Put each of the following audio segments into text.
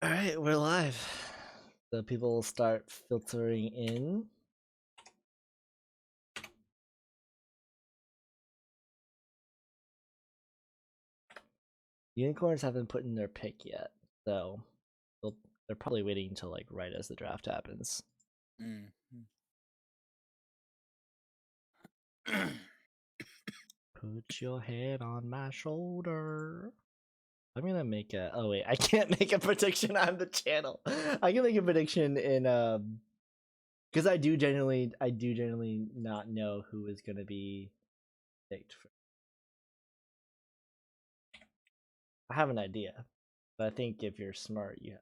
All right, we're live. So people will start filtering in. Unicorns haven't put in their pick yet, so they're probably waiting until like right as the draft happens. Put your head on my shoulder. I'm gonna make a. Oh wait, I can't make a prediction on the channel. I can make a prediction in because I do genuinely not know who is gonna be picked. I have an idea, but I think if you're smart, you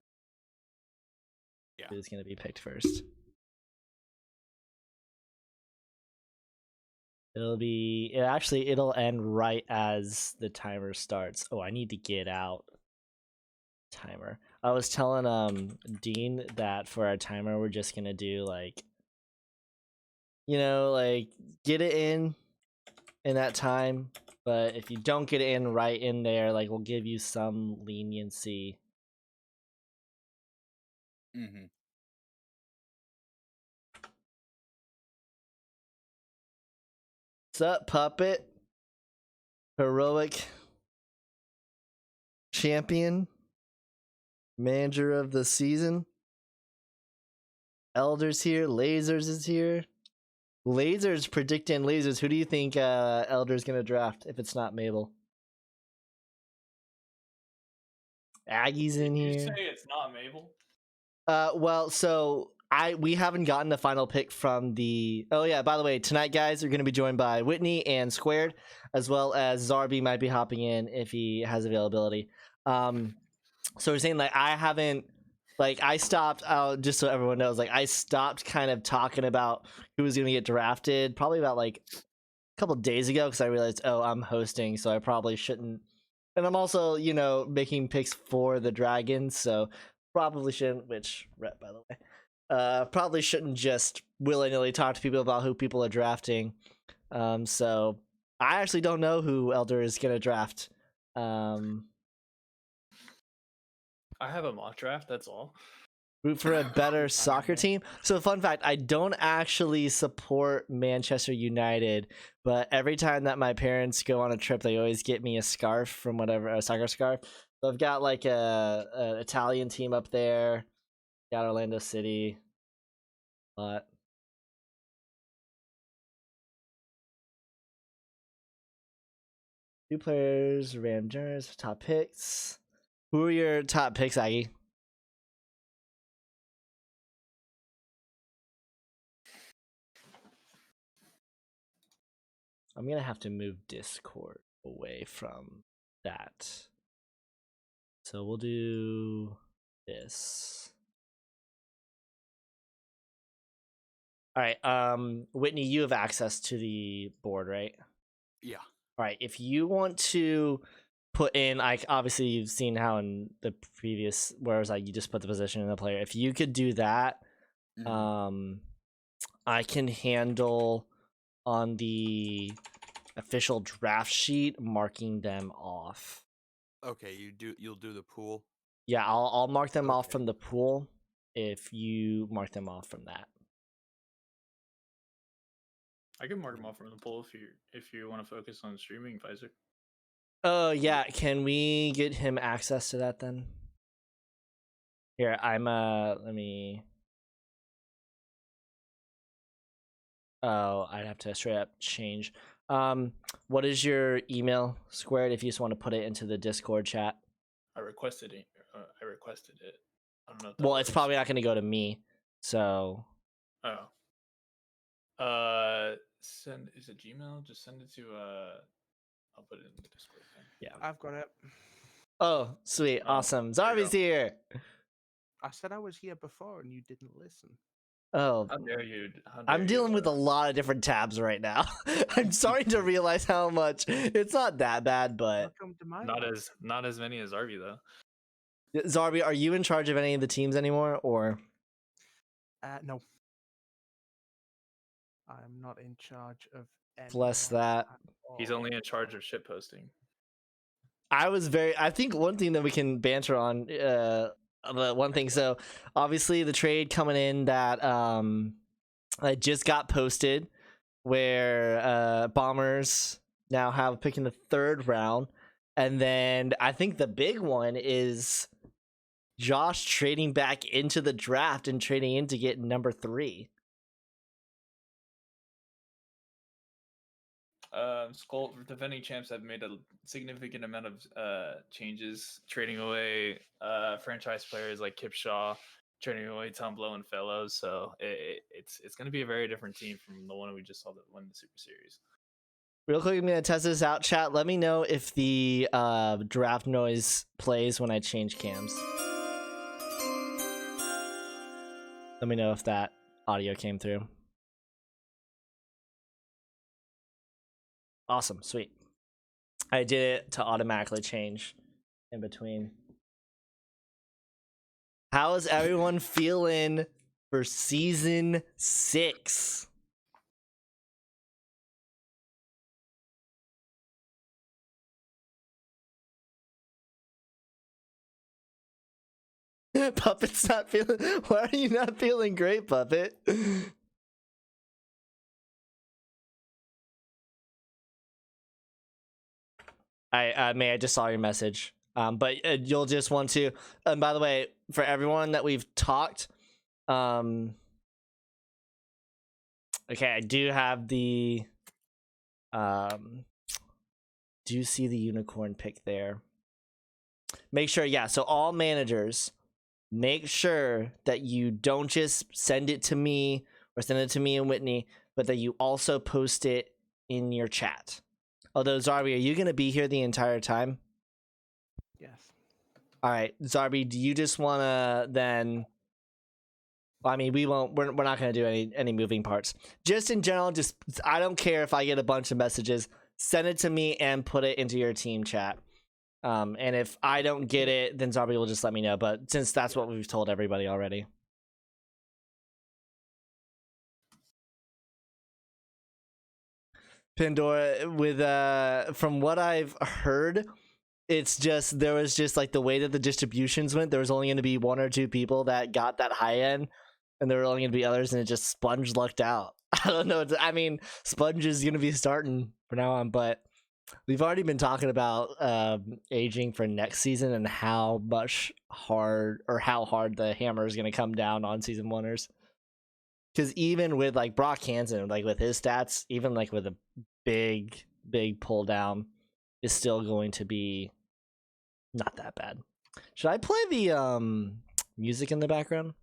have who's gonna be picked first. It'll end right as the timer starts. Oh, I need to get out timer. I was telling Dean that for our timer we're just gonna do like get it in that time, but if you don't get it in right in there, like we'll give you some leniency. What's up, Puppet? Heroic champion, manager of the season. Elder's here. Lasers is here. Lasers predicting lasers. Who do you think Elder's gonna draft if it's not Mabel? Aggie's in here. Did you say it's not Mabel? Well, so we haven't gotten the final pick from the. Oh yeah, by the way, tonight guys are gonna be joined by Whitney and Squared, as well as Zarby might be hopping in if he has availability. So we're saying like I stopped just so everyone knows, like I stopped kind of talking about who was gonna get drafted probably about like a couple days ago because I realized I'm hosting, so I probably shouldn't. And I'm also, making picks for the Dragons, so probably shouldn't, which rep by the way. Probably shouldn't just willy-nilly talk to people about who people are drafting. So I actually don't know who Elder is gonna draft. I have a mock draft, that's all. Root for a better soccer team. So fun fact, I don't actually support Manchester United, but every time that my parents go on a trip, they always get me a scarf from a soccer scarf. So I've got like a Italian team up there, got Orlando City, but two players, Rangers, top picks. Who are your top picks, Aggie? I'm gonna have to move Discord away from that. So we'll do this. All right, Whitney, you have access to the board, right? Yeah. All right, if you want to put in, like, obviously you've seen how in the previous, where it was like you just put the position in the player. If you could do that, I can handle on the official draft sheet marking them off. Okay, you'll do the pool. Yeah, I'll mark them off from the pool if you mark them off from that. I can mark them off from the pool if you want to focus on streaming, Pfizer. Oh yeah, can we get him access to that then? Here, let me. Oh, I'd have to straight up change. What is your email, Squared, if you just want to put it into the Discord chat? I requested it. I don't know. Well, it's probably not going to go to me, so. Oh. Is it Gmail? Just send it to I'll put it in the Discord thing. Yeah, I've got it. Oh, sweet, awesome. Zarby's here. I said I was here before and you didn't listen. Oh, how dare you? I'm dealing with a lot of different tabs right now. I'm starting to realize how much. It's not that bad, but not as many as Zarby though. Zarby, are you in charge of any of the teams anymore, or? No. I'm not in charge of anything. Bless that. He's only in charge of shit posting. I think one thing that we can banter on the one thing. So obviously the trade coming in that it just got posted, where Bombers now have a pick in the 3rd round, and then I think the big one is Josh trading back into the draft and trading in to get number 3. Skull defending champs have made a significant amount of changes, trading away franchise players like Kip Shaw, trading away Tom Blow and Fellows. So it's going to be a very different team from the one we just saw that win the Super Series. Real quick, I'm gonna test this out. Chat, let me know if the draft noise plays when I change cams. Let me know if that audio came through. Awesome, sweet. I did it to automatically change in between. How is everyone feeling for season 6? Puppet's not feeling. Why are you not feeling great, Puppet? I just saw your message. But you'll just want to. And by the way, for everyone that we've talked, okay, I do have the. Do you see the unicorn pick there? Make sure, yeah. So all managers, make sure that you don't just send it to me or send it to me and Whitney, but that you also post it in your chat. Although, Zarby, are you going to be here the entire time? Yes. All right, Zarby, do you just want to then... Well, I mean, we won't. We're not going to do any moving parts. Just in general, just I don't care if I get a bunch of messages. Send it to me and put it into your team chat. And if I don't get it, then Zarby will just let me know. But since that's what we've told everybody already. Pandora, with from what I've heard, it's just there was just like the way that the distributions went. There was only going to be 1 or 2 people that got that high end, and there were only going to be others, and it just Sponge lucked out. I don't know. I mean, Sponge is going to be starting from now on, but we've already been talking about aging for next season and how hard the hammer is going to come down on season 1ers. Because even with like Brock Hansen, like with his stats, even like with a big pull down, is still going to be not that bad. Should I play the music in the background?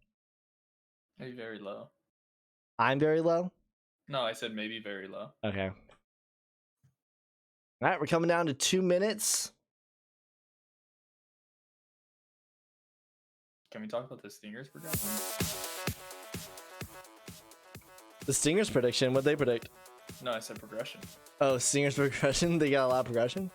Maybe very low. I'm very low? No, I said maybe very low. Okay. All right, we're coming down to 2 minutes. Can we talk about the Stingers progression? The Stingers prediction, what'd they predict? No, I said progression. Oh, Stingers progression? They got a lot of progression?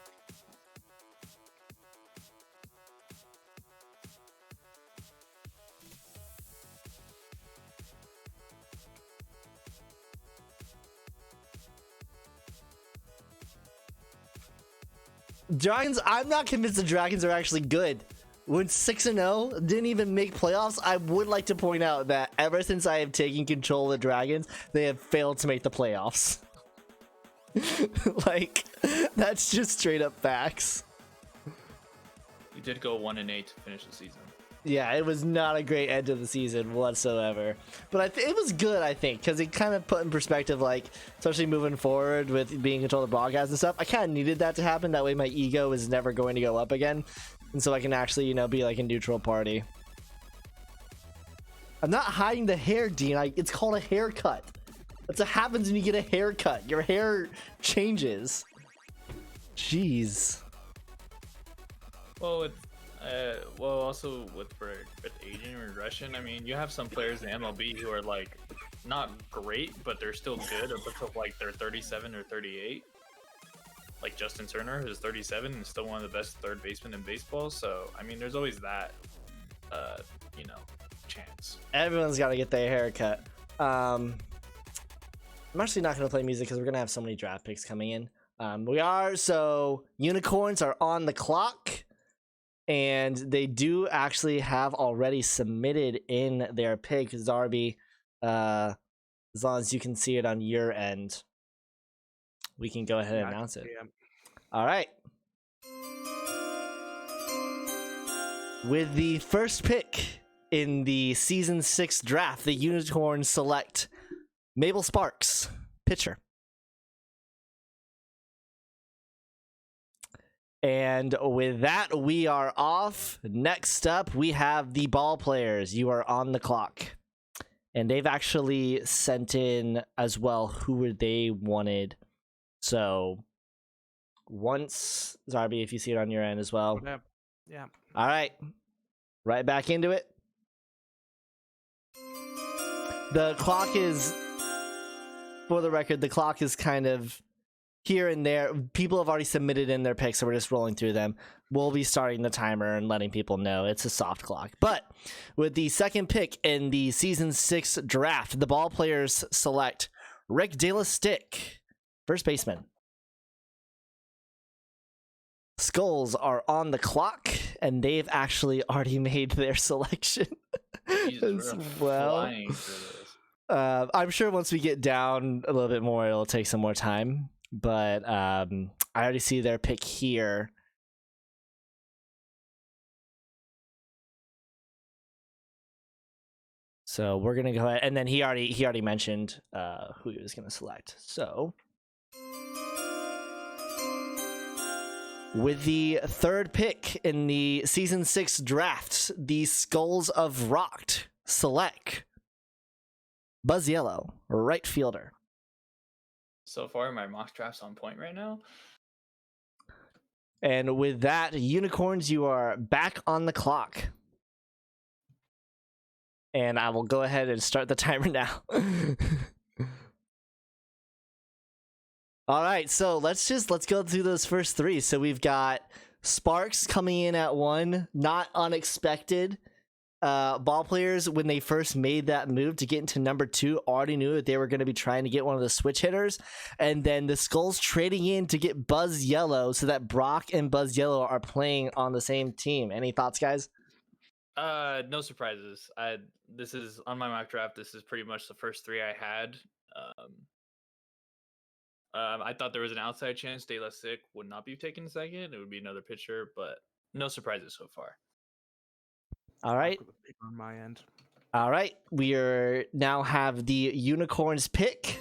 Dragons, I'm not convinced the Dragons are actually good. Went 6-0, didn't even make playoffs. I would like to point out that ever since I have taken control of the Dragons, they have failed to make the playoffs. Like, that's just straight up facts. We did go 1-8 to finish the season. Yeah, it was not a great end of the season whatsoever. But it was good, I think, because it kind of put in perspective, like, especially moving forward with being in control of the broadcast and stuff. I kind of needed that to happen. That way my ego is never going to go up again. And so I can actually, you know, be like a neutral party. I'm not hiding the hair, Dean. It's called a haircut. That's what happens when you get a haircut. Your hair changes. Jeez. Well, also with aging and regression, I mean, you have some players in MLB who are like not great, but they're still good up until like they're 37 or 38. Like Justin Turner, who's 37 and still one of the best third basemen in baseball. So I mean, there's always that, you know, chance. Everyone's got to get their haircut. I'm actually not going to play music because we're going to have so many draft picks coming in. So unicorns are on the clock. and they do actually have already submitted in their pick. Zarby, as long as you can see it on your end, we can go ahead and announce it. All right. With the first pick in the Season 6 draft, the Unicorns select Mabel Sparks, pitcher. And with that, we are off. Next up, we have the ball players. You are on the clock. And they've actually sent in as well who they wanted. So once, Zarby, if you see it on your end as well. Yeah. All right. Right back into it. The clock is, for the record, the clock is kind of here and there. People have already submitted in their picks, so we're just rolling through them. We'll be starting the timer and letting people know it's a soft clock. But with the second pick in the Season 6 draft, the ball players select Rick De La Stick, first baseman. Skulls are on the clock, and they've actually already made their selection Jesus, as we're well. flying through this. I'm sure once we get down a little bit more, it'll take some more time. But I already see their pick here. So we're gonna go ahead, and then he already mentioned who he was gonna select. So with the third pick in the Season 6 draft, the Skulls of Rocked select Buzz Yellow, right fielder. So far, my mock draft's on point right now. And with that, Unicorns, you are back on the clock. And I will go ahead and start the timer now. All right, so let's go through those first three. So we've got Sparks coming in at 1, not unexpected. Ball players, when they first made that move to get into number 2, already knew that they were going to be trying to get one of the switch hitters. And then the Skulls trading in to get Buzz Yellow so that Brock and Buzz Yellow are playing on the same team. Any thoughts, guys? No surprises. This is on my mock draft. This is pretty much the first 3 I had. I thought there was an outside chance De La Stick would not be taken second. It would be another pitcher, but no surprises so far. All right. On my end. All right. We are now have the Unicorns pick.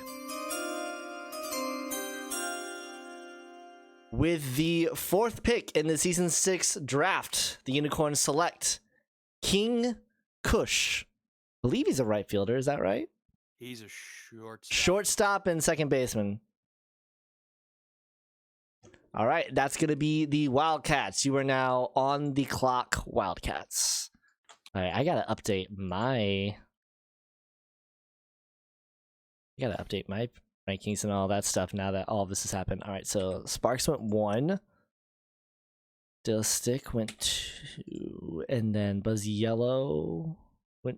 With the fourth pick in the Season 6 draft, the Unicorns select King Kush. I believe he's a right fielder. Is that right? He's a shortstop. Shortstop and second baseman. All right, that's going to be the Wildcats. You are now on the clock, Wildcats. All right, I got to update my rankings and all that stuff now that all of this has happened. All right, so Sparks went 1. De La Stick went 2, and then Buzz Yellow went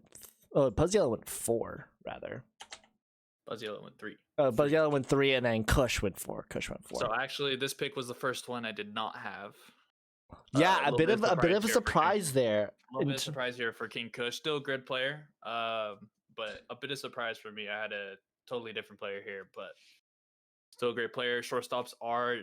4, rather. Buzz Yellow went 3. Buzz Yellow went 3, and then Kush went 4. So actually, this pick was the first one I did not have. Yeah, a bit of a surprise there. A little bit of surprise here for King Kush. Still a good player, but a bit of surprise for me. I had a totally different player here, but still a great player. Shortstops are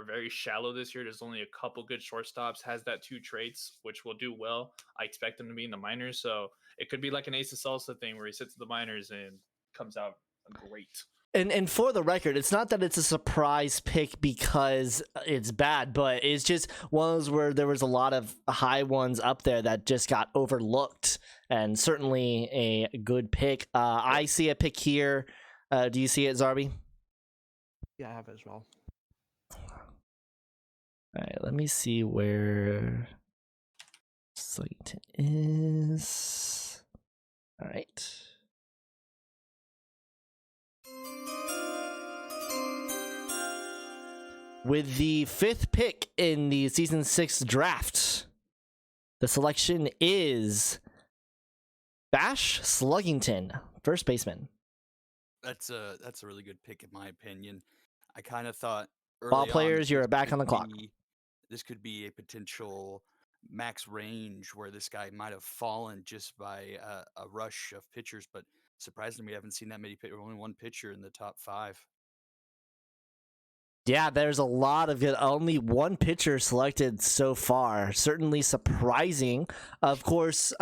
very shallow this year. There's only a couple good shortstops. Has that 2 traits, which will do well. I expect him to be in the minors, so it could be like an Ace of Salsa thing where he sits in the minors and comes out great. And for the record, it's not that it's a surprise pick because it's bad, but it's just one of those where there was a lot of high ones up there that just got overlooked, and certainly a good pick. I see a pick here. Do you see it, Zarby? Yeah, I have it as well. All right, let me see where Sluggington is. All right. With the 5th pick in the Season 6 draft, the selection is Bash Sluggington, first baseman. That's a really good pick in my opinion. I kind of thought Ball players, you're back on the clock. This could be a potential max range where this guy might have fallen just by a rush of pitchers, but surprisingly, we haven't seen that many. Only one pitcher in the top 5. Yeah, there's a lot of good. Only one pitcher selected so far. Certainly surprising. Of course,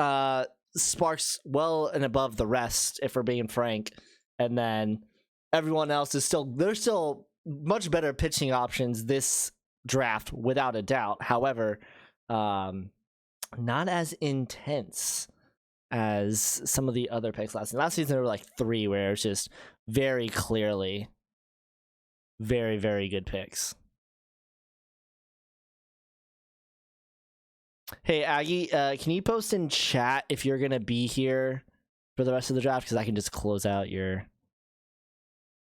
Sparks well and above the rest, if we're being frank. And then everyone else is still, there's still much better pitching options this draft, without a doubt. However, not as intense as some of the other picks last season. Last season, there were like 3 where it was just very clearly very, very good picks. Hey, Aggie, can you post in chat if you're going to be here for the rest of the draft? Because I can just close out your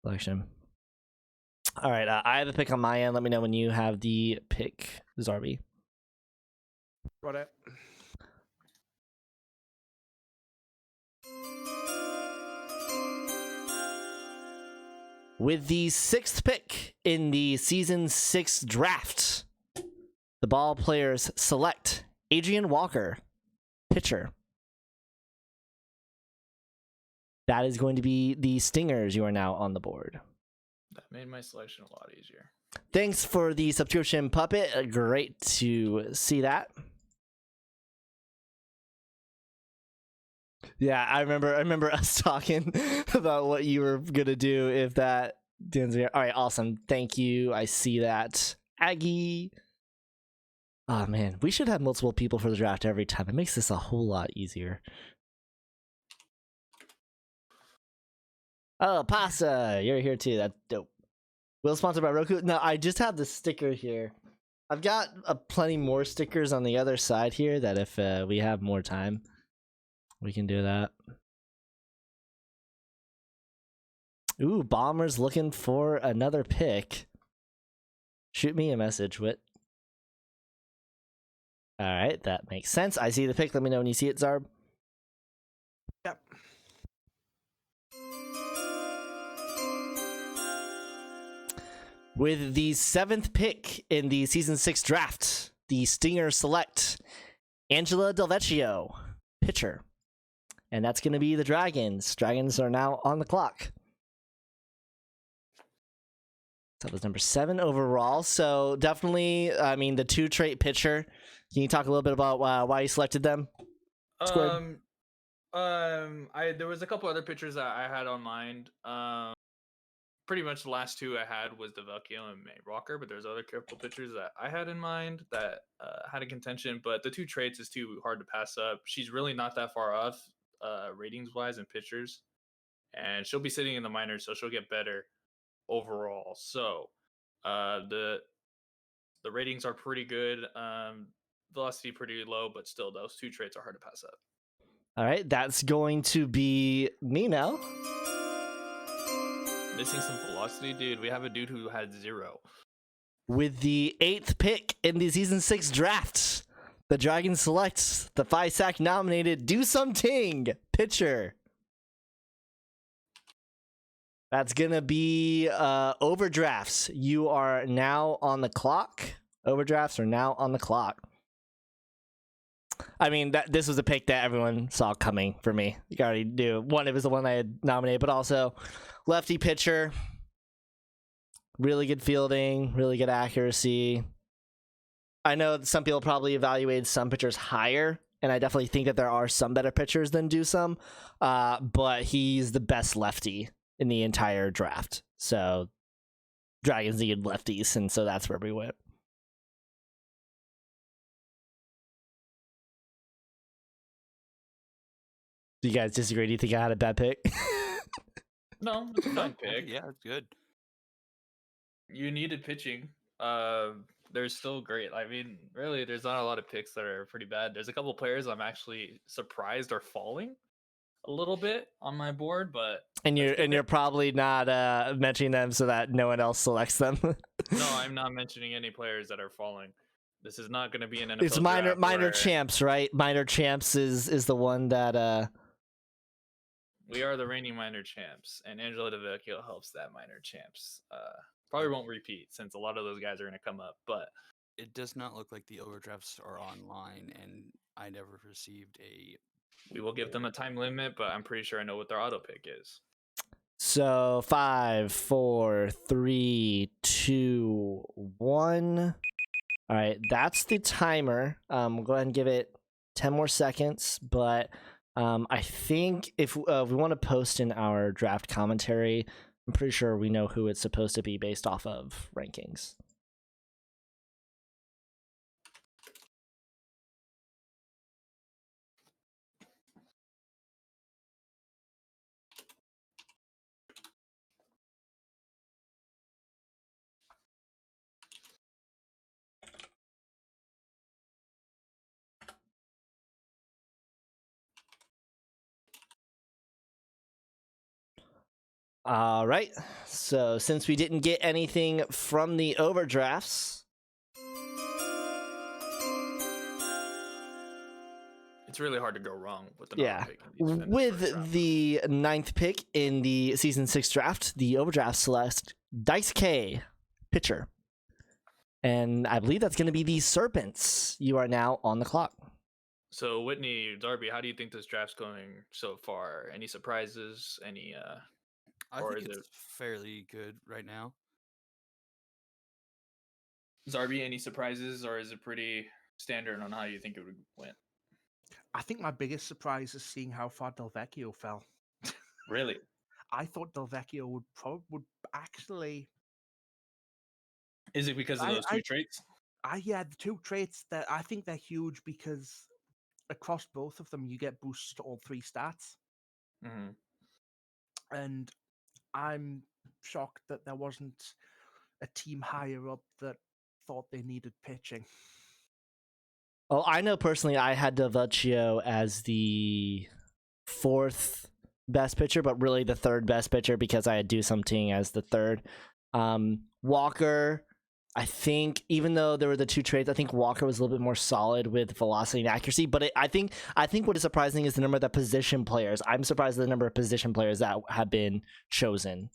selection. All right, I have a pick on my end. Let me know when you have the pick, Zarby. Got it. With the 6th pick in the Season 6 draft, the ball players select Adrian Walker, pitcher. That is going to be the Stingers. You are now on the board. That made my selection a lot easier. Thanks for the subscription, Puppet. Great to see that. Yeah, I remember us talking about what you were gonna do if that didn't. All right, awesome. Thank you. I see that. Aggie. Oh man, we should have multiple people for the draft every time. It makes this a whole lot easier. Oh, Pasta, you're here too. That's dope. Will sponsored by Roku. No, I just have the sticker here. I've got plenty more stickers on the other side here that if we have more time, we can do that. Ooh, Bomber's looking for another pick. Shoot me a message, Wit. All right, that makes sense. I see the pick. Let me know when you see it, Zarb. Yep. With the 7th pick in the Season 6 draft, the Stingers select Angela Del Vecchio, pitcher. And that's going to be the Dragons. Dragons are now on the clock. So that was number 7 overall. So definitely, I mean, the 2-trait pitcher. Can you talk a little bit about why you selected them? Squared? There was a couple other pitchers that I had on mind. Pretty much the last 2 I had was DeVecchio and May Rocker, but there's other couple pitchers that I had in mind that had a contention. But the 2 traits is too hard to pass up. She's really not that far off ratings wise in pitchers, and she'll be sitting in the minors, so she'll get better overall. So the ratings are pretty good. Velocity pretty low, but still those 2 traits are hard to pass up. All right, that's going to be me now. Missing some velocity, dude. We have a dude who had 0. With the 8th pick in the Season 6 draft, the Dragons select the FISAC nominated Do Something pitcher. That's going to be Overdrafts. You are now on the clock. Overdrafts are now on the clock. I mean, this was a pick that everyone saw coming for me. You already knew. One, it was the one I had nominated, but also lefty pitcher. Really good fielding, really good accuracy. I know some people probably evaluated some pitchers higher, and I definitely think that there are some better pitchers than Do Some, but he's the best lefty in the entire draft. So Dragons needed lefties, and so that's where we went. Do you guys disagree? Do you think I had a bad pick? No, it's a fine pick. Yeah, it's good. You needed pitching. They're still great. I mean, really, there's not a lot of picks that are pretty bad. There's a couple players I'm actually surprised are falling a little bit on my board, but you're probably not mentioning them so that no one else selects them. No, I'm not mentioning any players that are falling. This is not going to be an NFL. It's minor champs, right? Minor champs is the one that we are the reigning minor champs, and Angela DeVecchio helps that minor champs. Probably won't repeat since a lot of those guys are going to come up, but It does not look like the overdrafts are online, and I never received a. We will give them a time limit, but I'm pretty sure I know what their auto pick is. So 5, 4, 3, 2, 1. All right, that's the timer. We'll go ahead and give it 10 more seconds, but I think if we want to post in our draft commentary, I'm pretty sure we know who it's supposed to be based off of rankings. All right, so since we didn't get anything from the overdrafts, It's really hard to go wrong with an yeah, auto pick. In this first with round. the 9th pick in the Season 6 draft, the overdraft select Dice K, pitcher. And I believe that's going to be the Serpents. You are now on the clock. So Whitney, Darby, how do you think this draft's going so far? Any surprises? Any I Or think is it's fairly good right now. Zarby, any surprises, or is it pretty standard on how you think it would went? I think my biggest surprise is seeing how far Del Vecchio fell. Really? I thought Del Vecchio would actually. Is it because of I- those two I- traits? Yeah, the two traits that I think they're huge because across both of them you get boosts to all three stats, Mm-hmm. and I'm shocked that there wasn't a team higher up that thought they needed pitching. Oh, I know personally I had Delvecchio as the 4th best pitcher, but really the 3rd best pitcher because I had Do Something as the 3rd. Walker, I think, even though there were the two traits, I think Walker was a little bit more solid with velocity and accuracy. But I think what is surprising is the number of the position players. I'm surprised at the number of position players that have been chosen.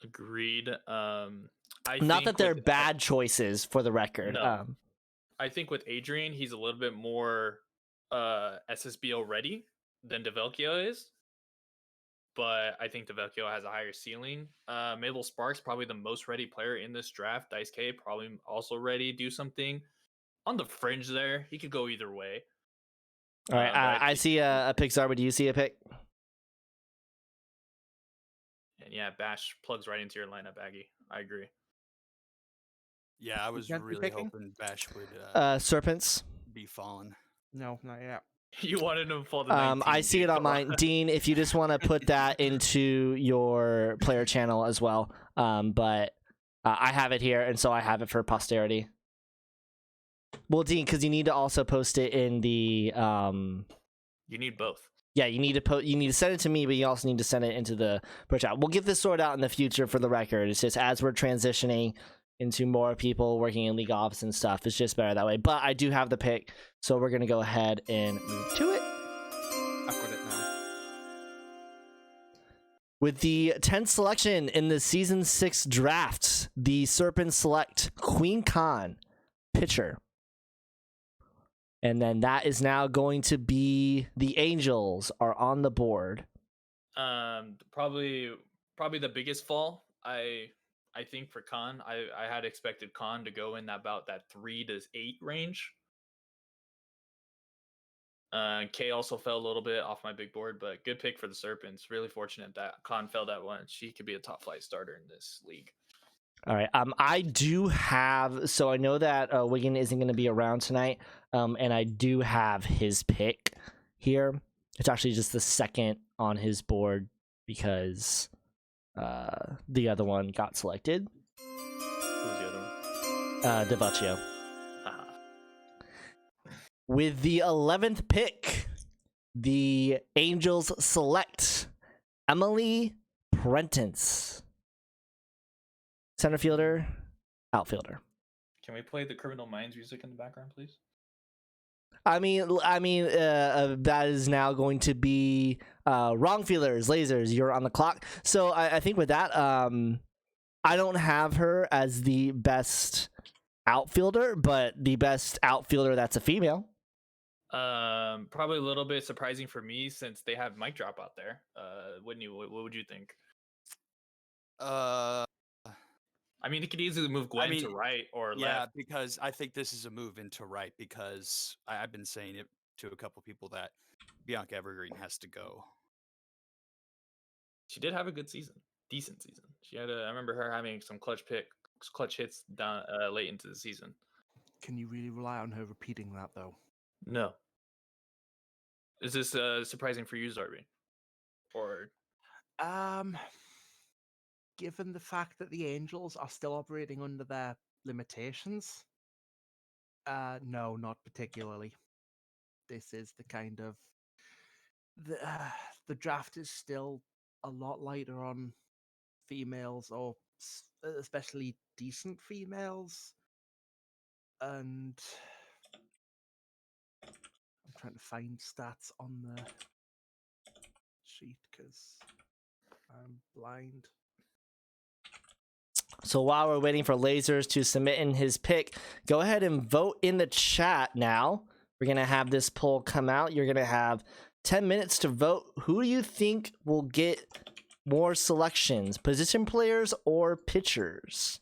Agreed. Not that they're bad choices, for the record. No. I think with Adrian, he's a little bit more SSBL ready than DeVelchio is. But I think DeVelchio has a higher ceiling. Mabel Sparks, probably the most ready player in this draft. Dice K, probably also ready. Do something on the fringe there. He could go either way. All right, I see a pick. Zarba, do you see a pick? And yeah, Bash plugs right into your lineup, Aggie. I agree. Yeah, I was can't be really picking? hoping Bash would Serpents. be fallen. No, not yet. You wanted him to fall to 19. I see it on mine. Dean, if you just want to put that into your player channel as well. But I have it here, and so I have it for posterity. Well, Dean, because you need to also post it in the. You need both. Yeah, you need to You need to send it to me, but you also need to send it into the pro chat. We'll get this sorted out in the future for the record. It's just as we're transitioning into more people working in league office and stuff, it's just better that way. But I do have the pick, so we're gonna go ahead and move to it. I've got it now. With the 10th selection in the Season 6 draft, the Serpents select Queen Khan, pitcher. And then that is now going to be the Angels are on the board. Probably the biggest fall. I think for Khan, I had expected Khan to go in about that 3 to 8 range. K also fell a little bit off my big board, but good pick for the Serpents. Really fortunate that Khan fell that one. She could be a top flight starter in this league. All right. I do have, so I know that Wigan isn't going to be around tonight, and I do have his pick here. It's actually just the 2nd on his board because the other one got selected. Who's the other one? Delvecchio. Uh-huh. With the 11th pick, the Angels select Emily Prentice. Center fielder, outfielder. Can we play the Criminal Minds music in the background, please? I mean, that is now going to be wrong fielders, lasers. You're on the clock. So I think with that, I don't have her as the best outfielder, but the best outfielder that's a female. Probably a little bit surprising for me since they have mic drop out there. Wouldn't you? What would you think? Uh, I mean, they could easily move Gwen to mean, right or yeah, left. because I think this is a move into right because I've been saying it to a couple people that Bianca Evergreen has to go. She did have a good season, decent season. She had I remember her having some clutch hits down late into the season. Can you really rely on her repeating that though? No. Is this surprising for you, Zarby? Or Given the fact that the Angels are still operating under their limitations, no, not particularly. This is the kind of the draft is still a lot lighter on females, or especially decent females, and I'm trying to find stats on the sheet because I'm blind. So while we're waiting for Lasers to submit in his pick, go ahead and vote in the chat now. We're going to have this poll come out. You're going to have 10 minutes to vote. Who do you think will get more selections, position players or pitchers?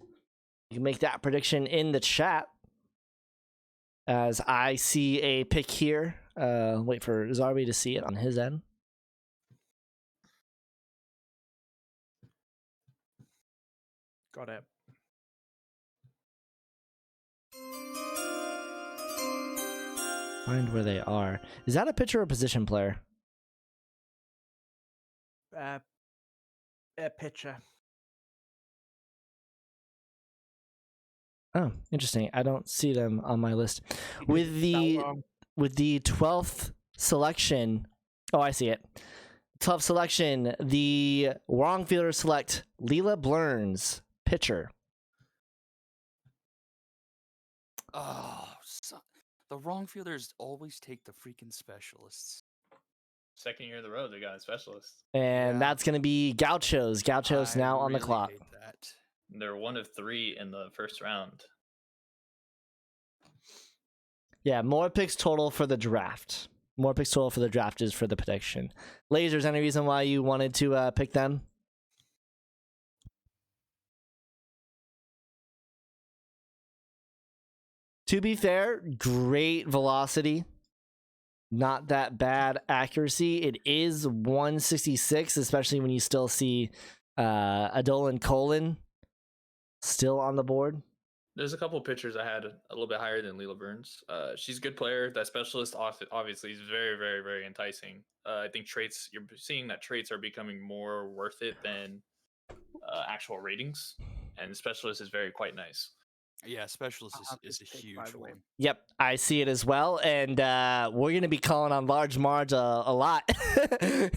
You can make that prediction in the chat. As I see a pick here. Wait for Zarby to see it on his end. Got it. Find where they are. Is that a pitcher or a position player? A pitcher. Oh, interesting. I don't see them on my list. You With did the that wrong. with the 12th selection, oh, I see it. 12th selection, the wrong fielder select Leela Blurns, pitcher. Oh, the wrong fielders always take the freaking specialists. second year in the row, they got a specialist. And Yeah. that's going to be Gauchos. Gauchos I now on the really clock. hate that. They're 1 of 3 in the first round. Yeah, more picks total for the draft. More picks total for the draft is for the prediction. Lasers, any reason why you wanted to pick them? To be fair, great velocity. Not that bad accuracy. It is 166, especially when you still see Adolan Colin still on the board. There's a couple pitchers I had a little bit higher than Leela Burns. She's a good player. That specialist obviously is very, very, very enticing. I think traits, you're seeing that traits are becoming more worth it than actual ratings. And specialist is quite nice. Yeah, specialist I'll have is a this pick, by huge the way. one. Yep, I see it as well. And we're going to be calling on Large Marge a lot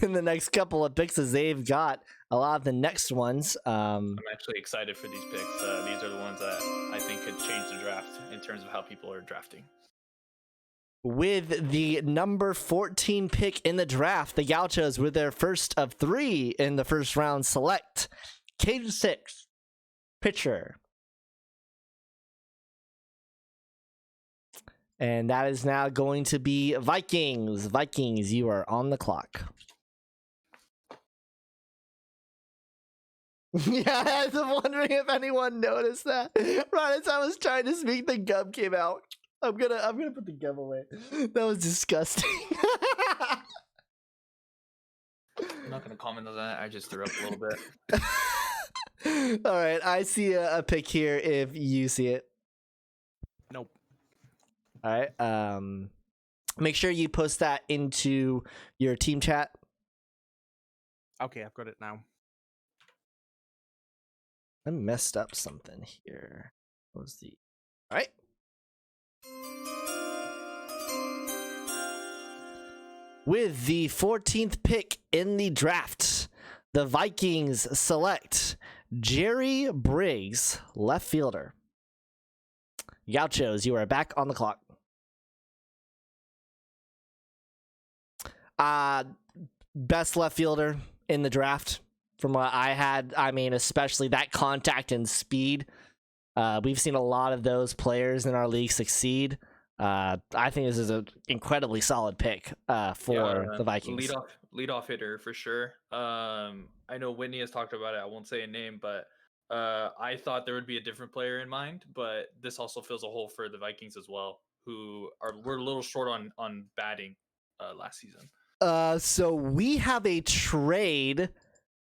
in the next couple of picks as they've got a lot of the next ones. I'm actually excited for these picks. These are the ones that I think could change the draft in terms of how people are drafting. With the number 14 pick in the draft, the Gauchos with their first of 3 in the first round select Cage 6 pitcher. And that is now going to be Vikings. Vikings, you are on the clock. Yeah, I was wondering if anyone noticed that. Right as I was trying to speak, the gum came out. I'm gonna put the gum away. That was disgusting. I'm not going to comment on that. I just threw up a little bit. All right, I see a pick here if you see it. Nope. All right. Make sure you post that into your team chat. Okay, I've got it now. I messed up something here. What was the... All right. With the 14th pick in the draft, the Vikings select Jerry Briggs, left fielder. Gauchos, you are back on the clock. Best left fielder in the draft from what I had. I mean, especially that contact and speed. We've seen a lot of those players in our league succeed. I think this is an incredibly solid pick for the Vikings. Lead off hitter for sure. I know Whitney has talked about it. I won't say a name, but I thought there would be a different player in mind, but this also fills a hole for the Vikings as well, were a little short on batting last season. So we have a trade.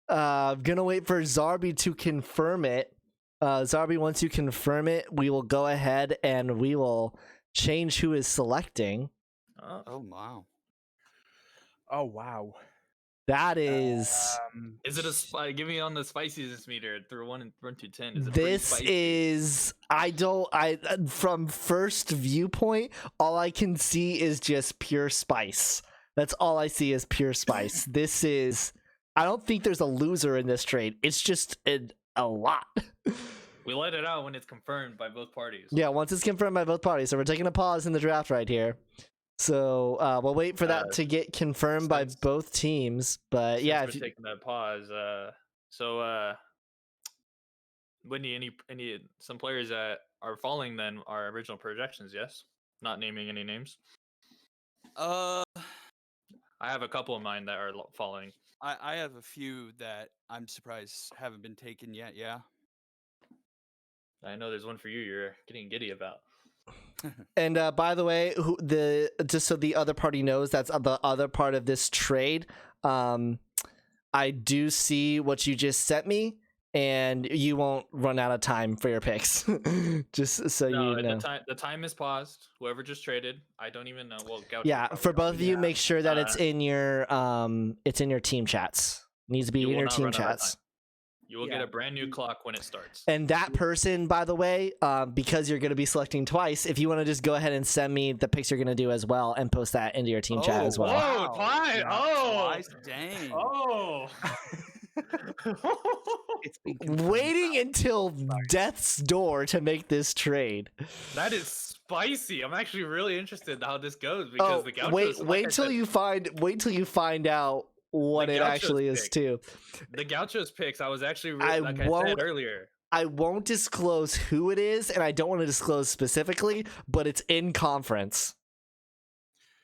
Gonna wait for Zarby to confirm it. Zarby, once you confirm it, we will go ahead and we will change who is selecting. Oh wow! Oh wow! That is. Is it a give me on the spiciness meter through 1 to 10? Is it This is from first viewpoint, all I can see is just pure spice. That's all I see is pure spice. This is. I don't think there's a loser in this trade. It's just a lot. We let it out when it's confirmed by both parties. Yeah, once it's confirmed by both parties. So we're taking a pause in the draft right here. So we'll wait for that to get confirmed by both teams. But yeah, if you're taking that pause. So Whitney, some players that are falling than our original projections? Yes, not naming any names. I have a couple of mine that are falling. I have a few that I'm surprised haven't been taken yet. Yeah. I know there's one for you. You're getting giddy about. And by the way, just so the other party knows, that's the other part of this trade. I do see what you just sent me, and you won't run out of time for your picks. Just so you know. The time is paused. Whoever just traded, I don't even know. Well, yeah, for both of you, make sure that it's in your team chats. It needs to be in your team chats. You will get a brand new clock when it starts. And that person, by the way, because you're going to be selecting twice, if you want to just go ahead and send me the picks you're going to do as well and post that into your team chat as well. Oh, fine. Twice. Dang. Oh. It's been waiting until death's door to make this trade. That is spicy. I'm actually really interested in how this goes because the Gauchos. Wait till you find out what it actually is too. The Gauchos picks, I was actually I said earlier. I won't disclose who it is, and I don't want to disclose specifically, but it's in conference.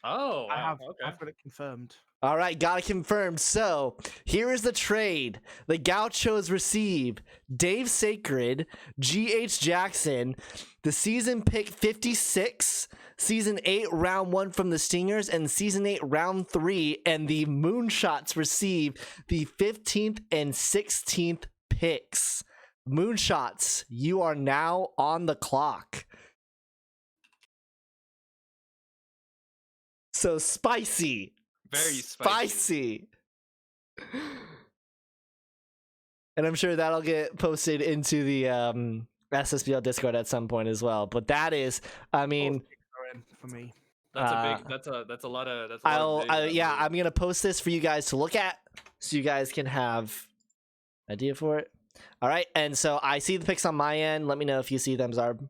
Oh, wow. I've got it confirmed. All right, got it confirmed. So here is the trade. The Gauchos receive Dave Sacred, G.H. Jackson, the season pick 56, season 8 round 1 from the Stingers, and season 8 round 3. And the Moonshots receive the 15th and 16th picks. Moonshots, you are now on the clock. So spicy. Very spicy. And I'm sure that'll get posted into the SSBL Discord at some point as well. But that is, I mean, for me, that's a lot of. I'm gonna post this for you guys to look at, so you guys can have an idea for it. All right, and so I see the picks on my end. Let me know if you see them, Zarb.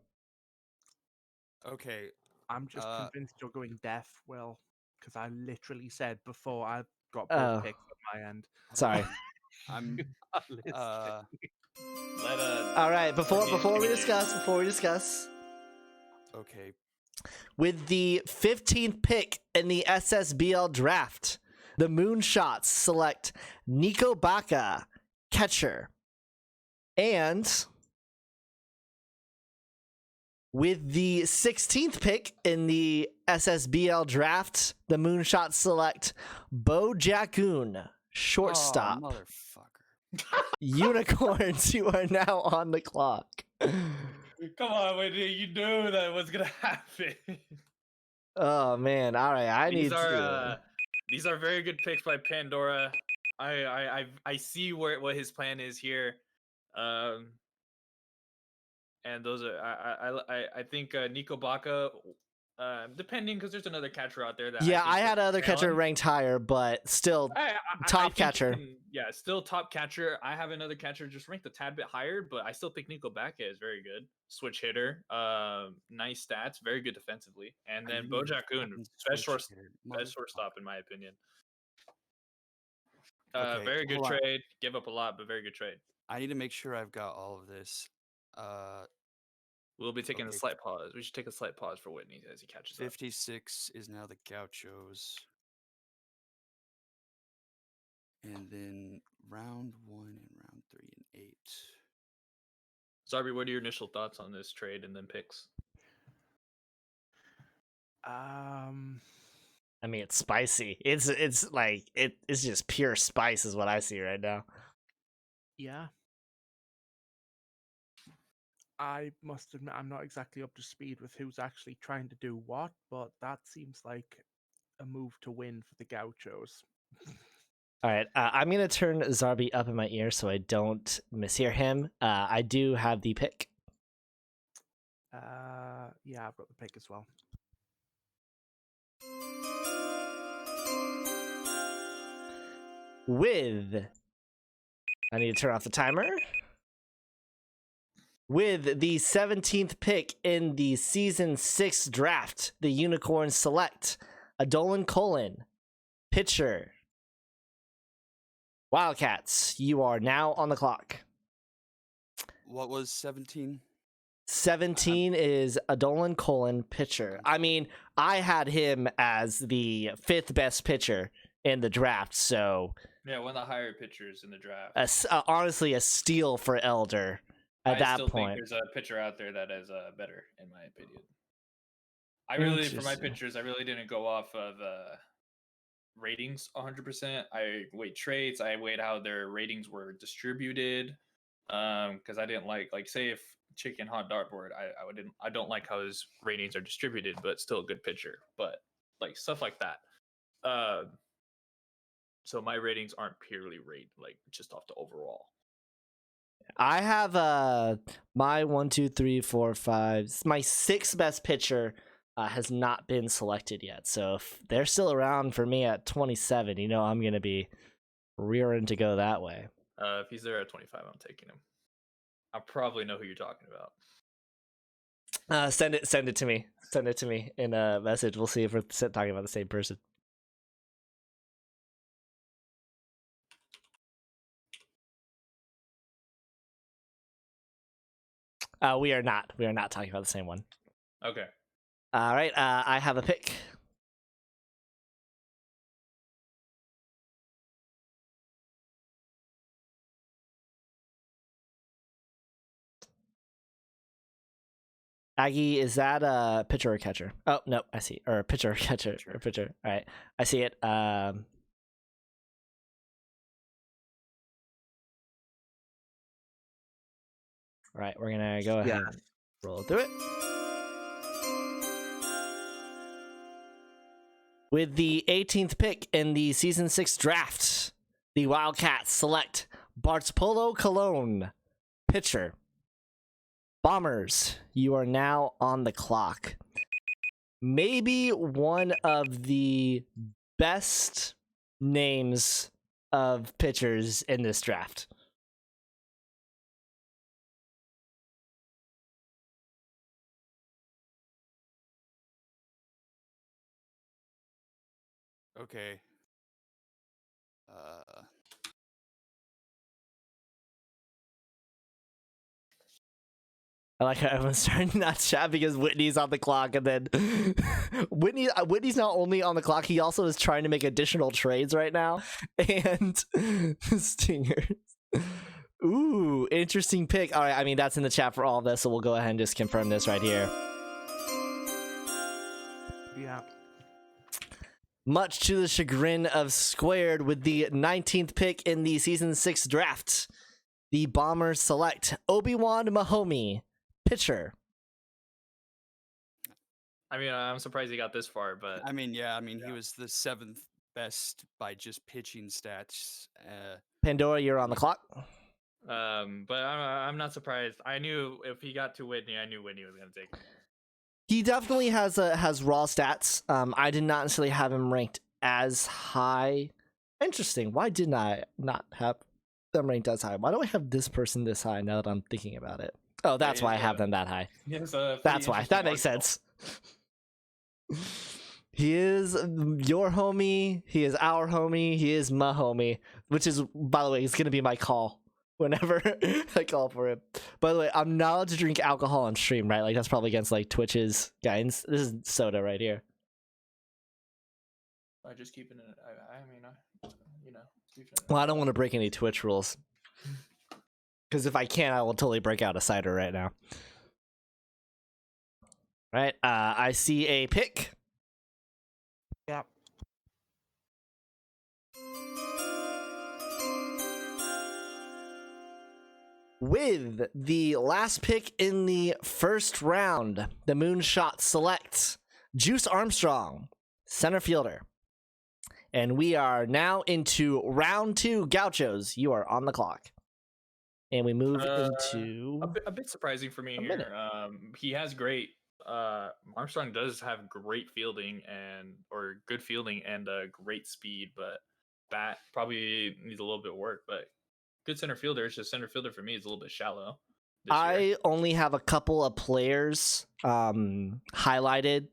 Okay. I'm just convinced you're going deaf, Will, because I literally said before I got both picks on my end. Sorry. I'm. All right. Before we discuss. Okay. With the 15th pick in the SSBL draft, the Moonshots select Nico Baca, catcher, and with the 16th pick in the SSBL draft, the Moonshots select Bo Jacoon, shortstop. Oh, motherfucker. Unicorns, you are now on the clock. Come on, Whitney, you knew that was gonna happen. Oh man! All right, these are very good picks by Pandora. I see what his plan is here. And those are I think Nico Baca, depending, because there's another catcher out there that I had another catcher ranked higher, but still top catcher. Still top catcher. I have another catcher just ranked a tad bit higher, but I still think Nico Baca is very good. Switch hitter, nice stats, very good defensively, and then Bo Jacoon, best shortstop in my opinion. Very good trade. Give up a lot, but very good trade. I need to make sure I've got all of this. We'll be taking a Okay. slight pause. We should take a slight pause for Whitney as he catches up. 56 is now the Gauchos. And then round 1 and round 3 and 8. Zarby, what are your initial thoughts on this trade and then picks? I mean, it's spicy. It's like it's just pure spice is what I see right now. Yeah. I must admit, I'm not exactly up to speed with who's actually trying to do what, but that seems like a move to win for the Gauchos. All right, I'm gonna turn Zarby up in my ear so I don't mishear him. I do have the pick. Yeah, I've got the pick as well. With, I need to turn off the timer. With the 17th pick in the Season 6 draft, the Unicorns select Adolan Colin, pitcher. Wildcats, you are now on the clock. What was 17? 17 is Adolan Colin, pitcher. I mean, I had him as the 5th best pitcher in the draft, so Yeah, one of the higher pitchers in the draft. honestly a steal for Elder at I that still point. think there's a pitcher out there that is better, in my opinion. I really, for my Interesting. pitchers, I really didn't go off of ratings 100%. I weighed traits. I weighed how their ratings were distributed. Because I didn't like say if Chicken Hot Dartboard, I don't like how his ratings are distributed, but still a good pitcher. But like stuff like that. So my ratings aren't purely rated like just off the overall. I have my 1, 2, 3, 4, 5. My 6th best pitcher has not been selected yet. So if they're still around for me at 27, you know I'm gonna be rearing to go that way. If he's there at 25, I'm taking him. I probably know who you're talking about. Send it to me. Send it to me in a message. We'll see if we're talking about the same person. We are not. We are not talking about the same one. Okay. All right. I have a pick. Aggie, is that a pitcher or catcher? Oh no, I see. Or pitcher or catcher or pitcher. All right, I see it. All right, we're gonna go ahead and roll through it. With the 18th pick in the Season 6 draft, the Wildcats select Bartolo Colon, pitcher. Bombers, you are now on the clock. Maybe one of the best names of pitchers in this draft. Okay. I like how everyone's starting to not chat because Whitney's on the clock, and then Whitney's not only on the clock, he also is trying to make additional trades right now. And Stingers. Ooh, interesting pick. All right, I mean that's in the chat for all of this, so we'll go ahead and just confirm this right here. Yeah. Much to the chagrin of Squared, with the 19th pick in the Season 6 draft, the Bombers select Obi-Wan Mahomey, pitcher. I mean, I'm surprised he got this far, but I mean, yeah, he was the 7th best by just pitching stats. Pandora, you're on the clock. but I'm not surprised. I knew if he got to Whitney, I knew Whitney was gonna take him. He definitely has raw stats. I did not necessarily have him ranked as high. Interesting. Why didn't I not have them ranked as high? Why do I have this person this high now that I'm thinking about it? Oh, that's why I have them that high. That's why. That makes sense. He is your homie. He is our homie. He is my homie. Which is, by the way, he's going to be my call whenever I call for it. By the way, I'm not allowed to drink alcohol on stream, right? Like that's probably against like Twitch's guidance. This is soda right here. I just keeping it. I mean, you know, keeping it. Well, I don't want to break any Twitch rules. Because if I can, I will totally break out a cider right now. Right, I see a pick. Yep. With the last pick in the first round, the Moonshot selects Juice Armstrong, center fielder. And we are now into round 2. Gauchos, you are on the clock. And we move into a bit surprising for me a here. minute. He has great. Armstrong does have great fielding or good fielding and great speed, but bat probably needs a little bit of work. But good center fielder. It's just center fielder for me is a little bit shallow. This year. I only have a couple of players highlighted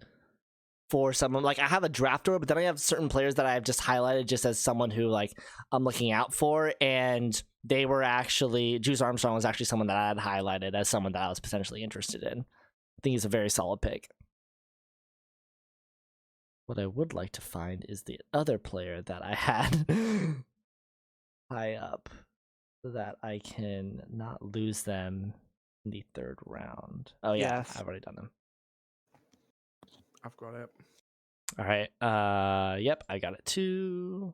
for someone. Like I have a draft order, but then I have certain players that I have just highlighted just as someone who like I'm looking out for, and they were actually Juice Armstrong was actually someone that I had highlighted as someone that I was potentially interested in. I think he's a very solid pick. What I would like to find is the other player that I had high up so that I can not lose them in the third round. Oh yeah, Yes. I've already done them. I've got it. All right. Yep, I got it too.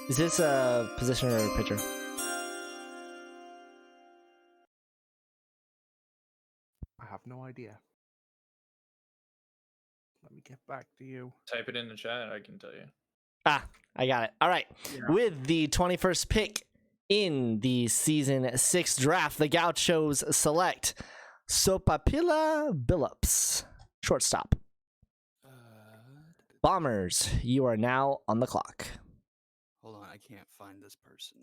Is this a position or a pitcher? I have no idea. Let me get back to you. Type it in the chat. I can tell you. Ah, I got it. All right. Yeah. With the 21st pick in the season 6 draft, the Gauchos select Sopapilla Billups, shortstop. Bombers, you are now on the clock. Hold on, I can't find this person.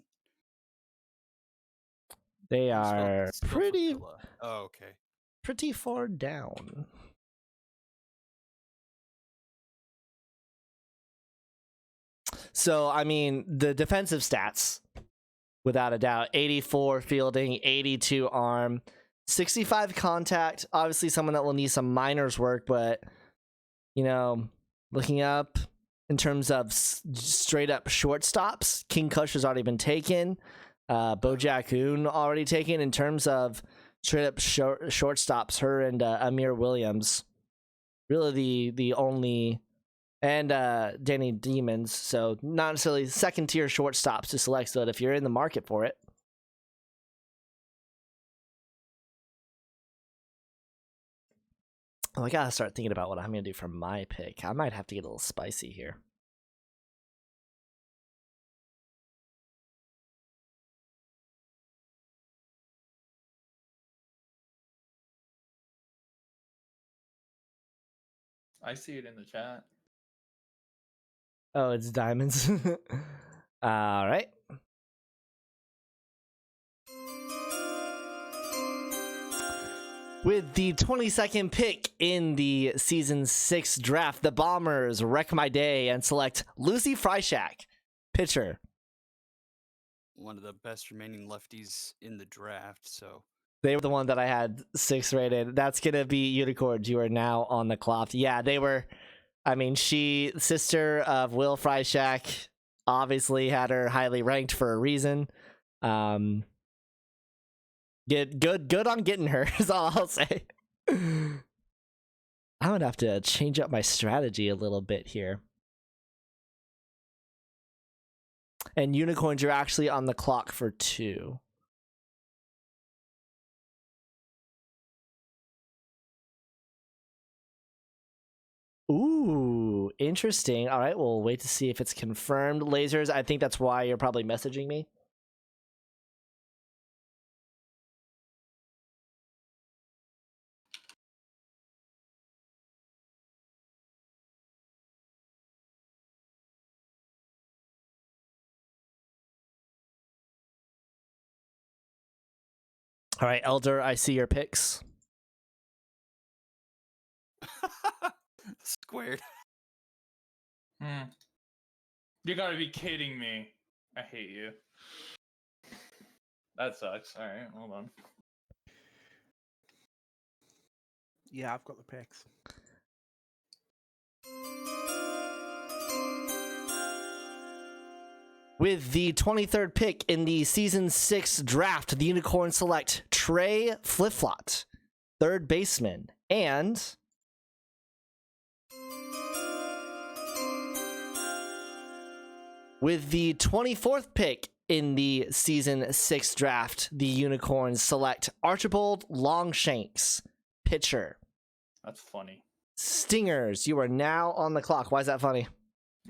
They How do you are spell pretty Sopapilla? Oh, okay. pretty far down. So, I mean, the defensive stats, without a doubt, 84 fielding, 82 arm, 65 contact. Obviously, someone that will need some minors work, but, you know, looking up in terms of straight up shortstops, King Kush has already been taken. Bojack Hoon already taken. In terms of straight up shortstops, her and Amir Williams, really the only, and Danny Demons. So not necessarily second tier shortstops to select. So if you're in the market for it. Oh, I gotta start thinking about what I'm gonna do for my pick. I might have to get a little spicy here. I see it in the chat. Oh, it's diamonds. All right. With the 22nd pick in the season 6 draft, the Bombers wreck my day and select Lucy Freishack, pitcher. One of the best remaining lefties in the draft, so They were the one that I had 6 rated. That's gonna be Unicorns. You are now on the clock. Yeah, they were. I mean, she, sister of Will Freishack, obviously had her highly ranked for a reason. Good on getting her is all I'll say. I'm gonna have to change up my strategy a little bit here. And Unicorns are actually on the clock for 2. Ooh, interesting. All right, we'll wait to see if it's confirmed. Lasers, I think that's why you're probably messaging me. All right, Elder, I see your picks. squared. You gotta be kidding me. I hate you. That sucks. All right, hold on. Yeah, I've got the picks. With the 23rd pick in the Season 6 draft, the Unicorn select Trey Fliflot, third baseman, and with the 24th pick in the Season 6 draft, the Unicorns select Archibald Longshanks, pitcher. That's funny. Stingers, you are now on the clock. Why is that funny?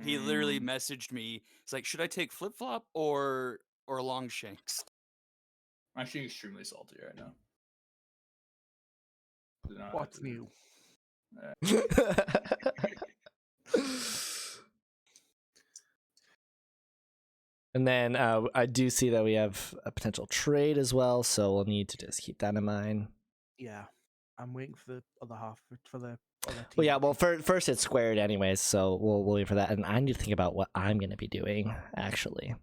He literally messaged me. He's like, "Should I take flip flop or Longshanks?" I'm actually extremely salty right now. What's new? And then I do see that we have a potential trade as well, so we'll need to just keep that in mind. Yeah, I'm waiting for the other half for the other team. Well, yeah. Well, first it's squared anyways, so we'll wait for that. And I need to think about what I'm going to be doing actually.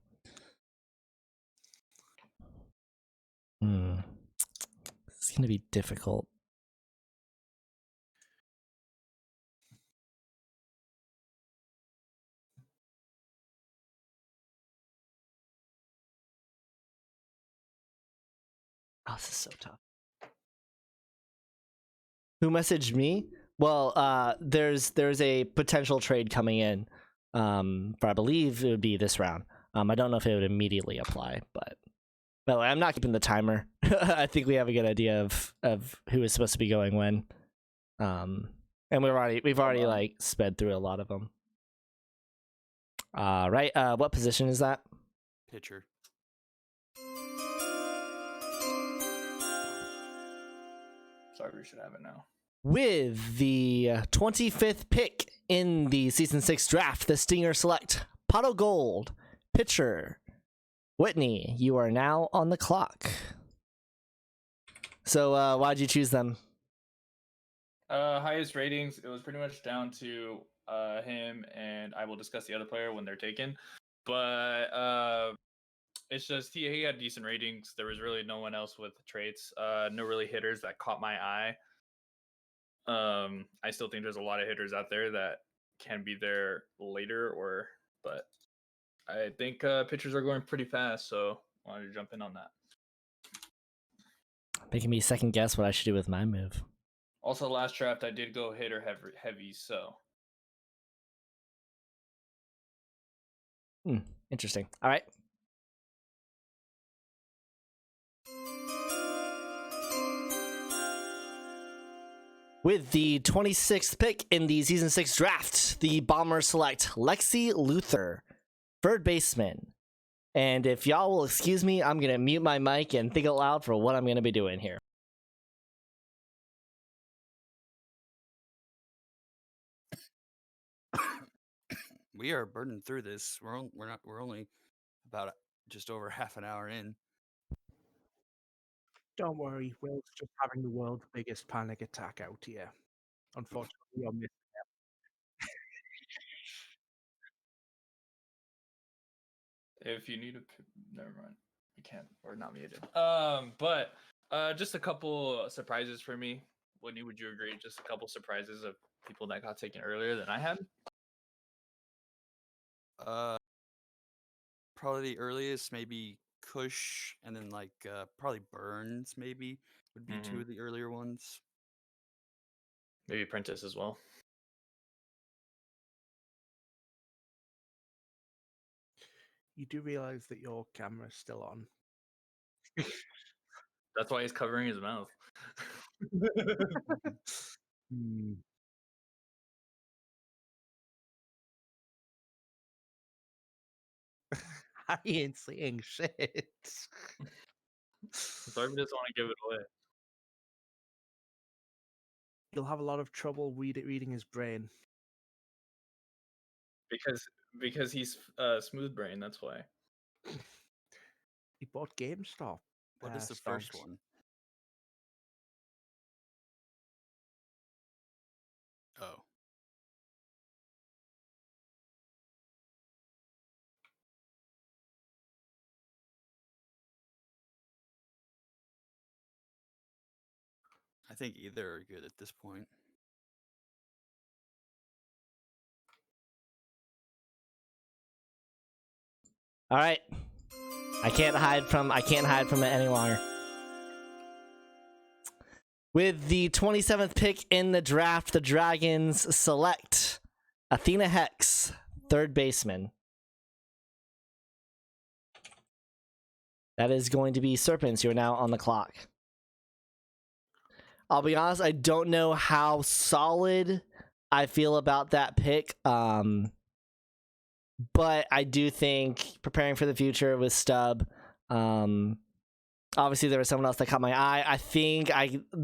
It's going to be difficult. Oh, this is so tough. Who messaged me? Well, there's a potential trade coming in, for I believe it would be this round. I don't know if it would immediately apply, but by the way, I'm not keeping the timer. I think we have a good idea of who is supposed to be going when, and we've already like sped through a lot of them. Right. What position is that? Pitcher. Sorry, we should have it now. With the 25th pick in the Season 6 draft, the Stingers select Pot of Gold, pitcher. Whitney, you are now on the clock. So why'd you choose them? Highest ratings. It was pretty much down to him, and I will discuss the other player when they're taken. But it's just he had decent ratings. There was really no one else with traits. No really hitters that caught my eye. I still think there's a lot of hitters out there that can be there later, but I think pitchers are going pretty fast, so I wanted to jump in on that. Making me second guess what I should do with my move. Also, last draft I did go hitter heavy, so Interesting. All right. With the 26th pick in the Season 6 draft, the Bombers select Lexi Luther, third baseman. And if y'all will excuse me, I'm going to mute my mic and think out loud for what I'm going to be doing here. We are burning through this. We're only about just over half an hour in. Don't worry, Will's just having the world's biggest panic attack out here. Unfortunately, you're missing. if you need a, never mind, you can't. We're not muted. But just a couple surprises for me. Whitney, would you agree? Just a couple surprises of people that got taken earlier than I had. Probably the earliest, maybe Kush, and then like probably Burns maybe would be two of the earlier ones. Maybe Prentice as well. You do realize that your camera's still on. That's why he's covering his mouth. I ain't saying shit. Sorry, we just want to give it away. You'll have a lot of trouble reading his brain. Because he's smooth brain. That's why. He bought GameStop. What is the first one? Oh. think either are good at this point. All right. I can't hide from it any longer. With the 27th pick in the draft, the Dragons select Athena Hex, third baseman. That is going to be Serpents. You are now on the clock. I'll be honest, I don't know how solid I feel about that pick. But I do think preparing for the future with Stub, obviously there was someone else that caught my eye. I think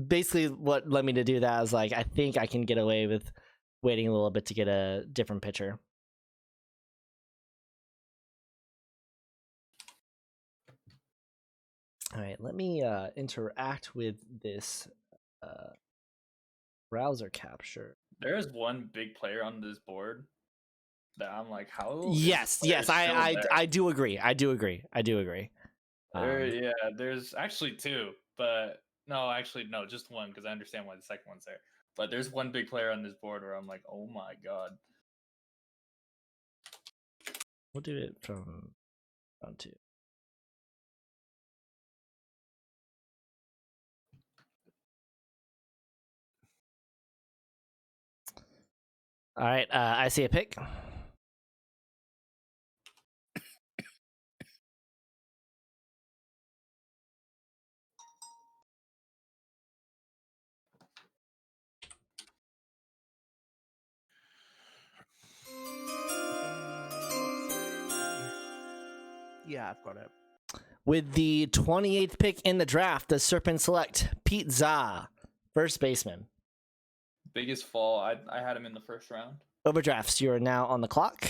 basically what led me to do that is like, I think I can get away with waiting a little bit to get a different pitcher. All right, let me interact with this browser capture. There is one big player on this board that I'm like, how? Yes, I do agree. Yeah, there's actually two, but no, just one because I understand why the second one's there. But there's one big player on this board where I'm like, oh my god. We'll do it from round two. All right, I see a pick. Yeah, I've got it. With the 28th pick in the draft, the Serpents select Pete Za, first baseman. Biggest fall. I had him in the first round. Overdrafts, you are now on the clock.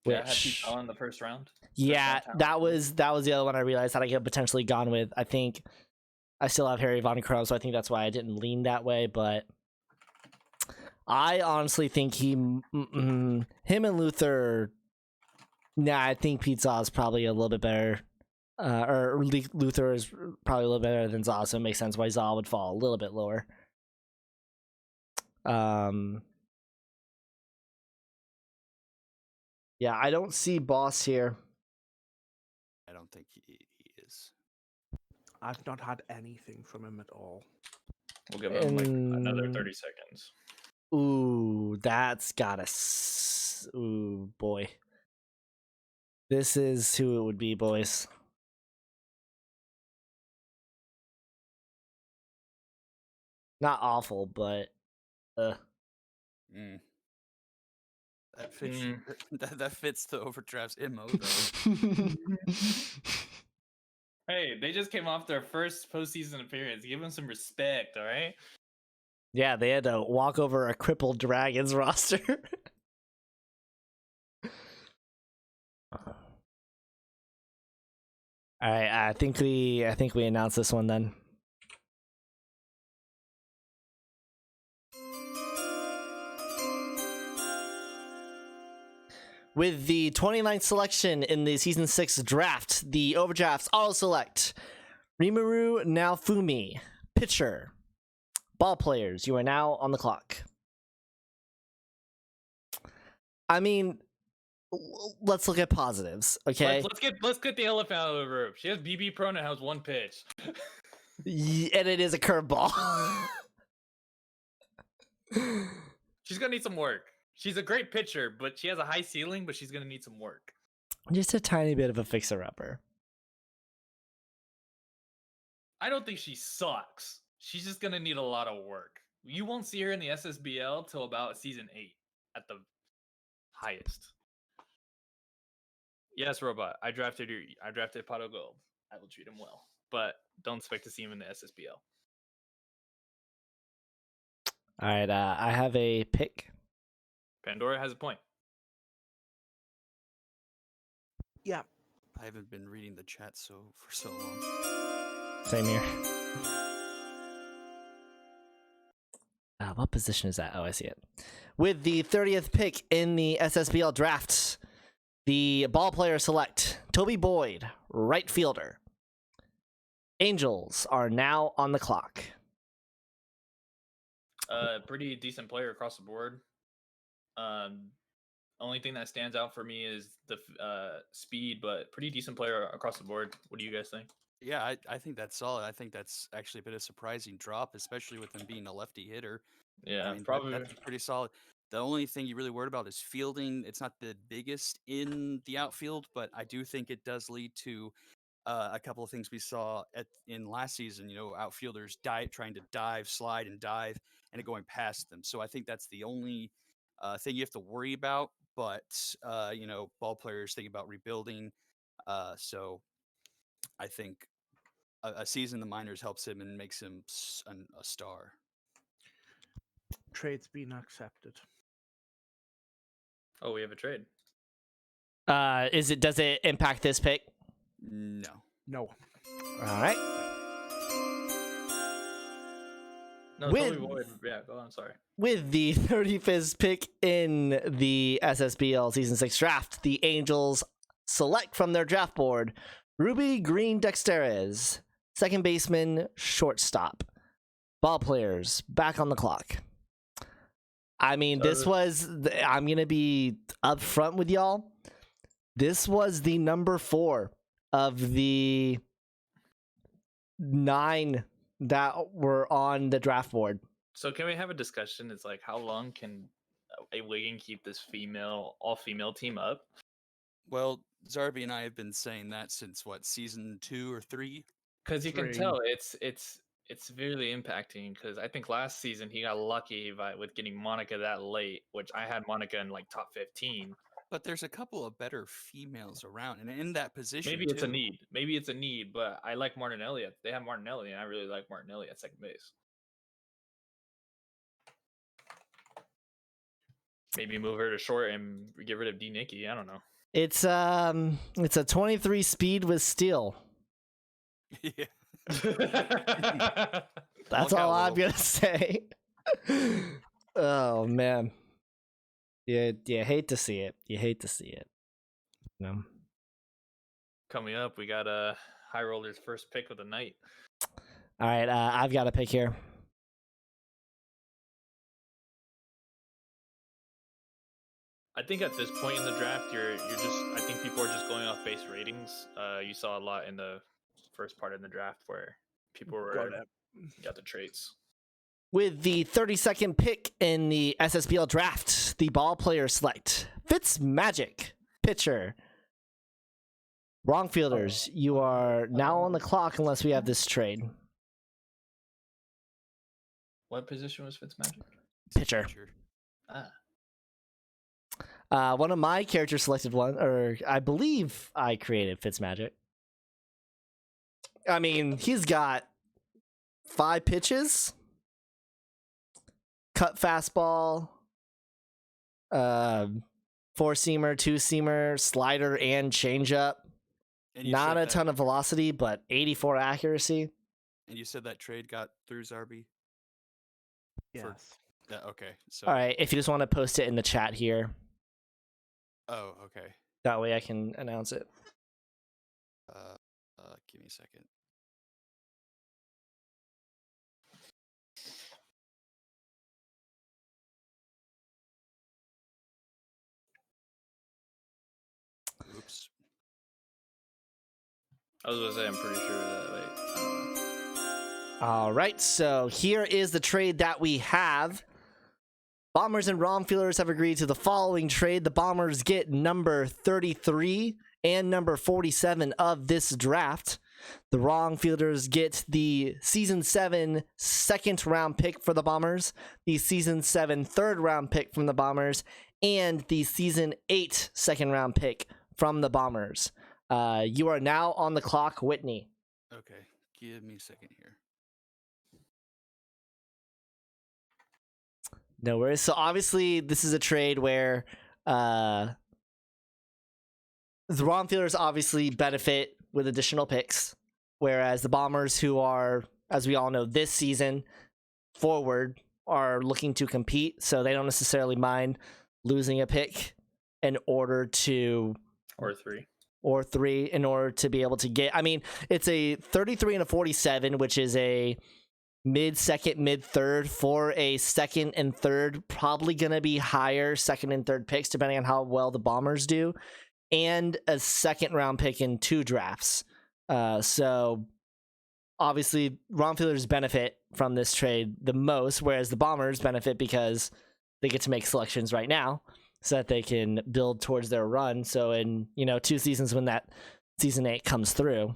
Yeah, I had Pete Za in the first round. Yeah, that was the other one I realized that I could have potentially gone with. I think I still have Harry Von Crom, so I think that's why I didn't lean that way. But I honestly think him and Luther. Nah, I think Pete Za is probably a little bit better. Or Luther is probably a little better than Za, so it makes sense why Za would fall a little bit lower. Yeah, I don't see Boss here. I don't think he is. I've not had anything from him at all. We'll give him like another 30 seconds. Ooh, that's gotta. Ooh, boy. This is who it would be, boys. Not awful, but That fits. That fits the Overdraft's MO though. Hey, they just came off their first postseason appearance. Give them some respect, all right? Yeah, they had to walk over a crippled Dragons roster. All right, I think we announced this one then. With the 29th selection in the Season 6 draft, the Overdrafts all select Rimuru Naofumi, pitcher. Ball players, you are now on the clock. I mean, let's look at positives, okay? Let's get the elephant out of the room. She has BB prone and has one pitch. And it is a curveball. She's gonna need some work. She's a great pitcher, but she has a high ceiling, but she's gonna need some work. Just a tiny bit of a fixer-upper. I don't think she sucks. She's just gonna need a lot of work. You won't see her in the SSBL till about season 8 at the highest. Yes, Robot. I drafted Pato Gold. I will treat him well, but don't expect to see him in the SSBL. All right, I have a pick. Pandora has a point. Yeah. I haven't been reading the chat for so long. Same here. What position is that? Oh, I see it. With the 30th pick in the SSBL draft, the ball players select Toby Boyd, right fielder. Angels are now on the clock. Pretty decent player across the board. Only thing that stands out for me is the speed, but pretty decent player across the board. What do you guys think? Yeah, I think that's solid. I think that's actually a bit of a surprising drop, especially with him being a lefty hitter. Yeah, I mean, probably. that's pretty solid. The only thing you really worried about is fielding. It's not the biggest in the outfield, but I do think it does lead to a couple of things we saw in last season. You know, outfielders trying to dive, slide, and dive, and it going past them. So I think that's the only thing you have to worry about. But you know, ball players think about rebuilding. So I think a season in the minors helps him and makes him a star. Trade's been accepted. Oh, we have a trade. Does it impact this pick? No. No. All right. No, With- totally void. Yeah, go on. Sorry. With the 35th pick in the SSBL Season 6 draft, the Angels select from their draft board Ruby Green Dexterez, second baseman, shortstop. Ball players, back on the clock. I mean, this was, I'm going to be upfront with y'all. This was the number 4 of the 9 that were on the draft board. So can we have a discussion? It's like, how long can a Wigan keep this all-female team up? Well, Zarby and I have been saying that since what, season 2 or 3? Because you can 3. tell it's severely impacting. Because I think last season he got lucky with getting Monica that late, which I had Monica in like top 15. But there's a couple of better females around, and in that position, Maybe it's a too. need. Maybe it's a need, but I like Martinelli. They have Martinelli, and I really like Martinelli at second base. Maybe move her to short and get rid of D. Nicky. I don't know. It's a 23 speed with steal. Yeah. That's Look all out, I'm gonna say. Oh man. Yeah, you hate to see it. You hate to see it. No. Coming up, we got High Roller's first pick of the night. All right, I've got a pick here. I think at this point in the draft, I think people are just going off base ratings. You saw a lot in the first part of the draft where people got the traits. With the 32nd pick in the SSBL draft, the ball players select Fitzmagic, pitcher. Wrong fielders, you are now on the clock unless we have this trade. What position was Fitzmagic? Pitcher. Ah, One of my characters selected one, or I believe I created Fitzmagic. I mean, he's got 5 pitches, cut fastball, 4-seamer, 2-seamer, slider, and changeup. And you Not said a that- ton of velocity, but 84 accuracy. And you said that trade got through Zarby? Yes. Okay. So. All right, if you just want to post it in the chat here, Oh, okay. that way I can announce it. Give me a second. Oops. I was gonna say I'm pretty sure that. Wait, I don't know. All right, so here is the trade that we have. Bombers and Romfielders have agreed to the following trade. The Bombers get number 33 and number 47 of this draft. The Romfielders get the Season 7 second round pick for the Bombers, the Season 7 third round pick from the Bombers, and the Season 8 second round pick from the Bombers. You are now on the clock, Whitney. Okay. Give me a second here. No worries. So obviously, this is a trade where the Romfielders obviously benefit with additional picks, whereas the Bombers, who are, as we all know, this season forward, are looking to compete, so they don't necessarily mind losing a pick in order to Or 3. or 3 in order to be able to get. I mean, it's a 33 and a 47, which is a mid second, mid third for a second and third. Probably going to be higher second and third picks depending on how well the Bombers do, and a second round pick in 2 drafts. So obviously, Romfielders benefit from this trade the most, whereas the Bombers benefit because they get to make selections right now so that they can build towards their run. So in 2 seasons, when that season 8 comes through,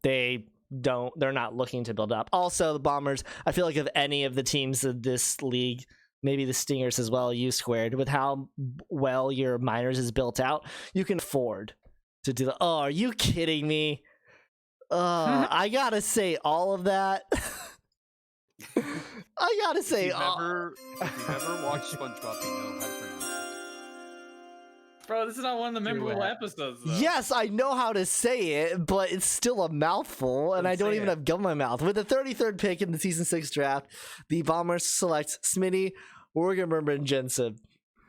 they're not looking to build up. Also, the Bombers, I feel like of any of the teams of this league, maybe the Stingers as well, U squared, with how well your minors is built out, you can afford to do the, oh, are you kidding me? I gotta say all of that. I gotta say, if you've ever watched SpongeBob, you know how to pronounce it. Bro, this is not one of the memorable episodes, though. yes, I know how to say it, but it's still a mouthful, and I don't even have gum in my mouth. With the 33rd pick in the season 6 draft, the Bombers select Smitty Worgerman Jensen.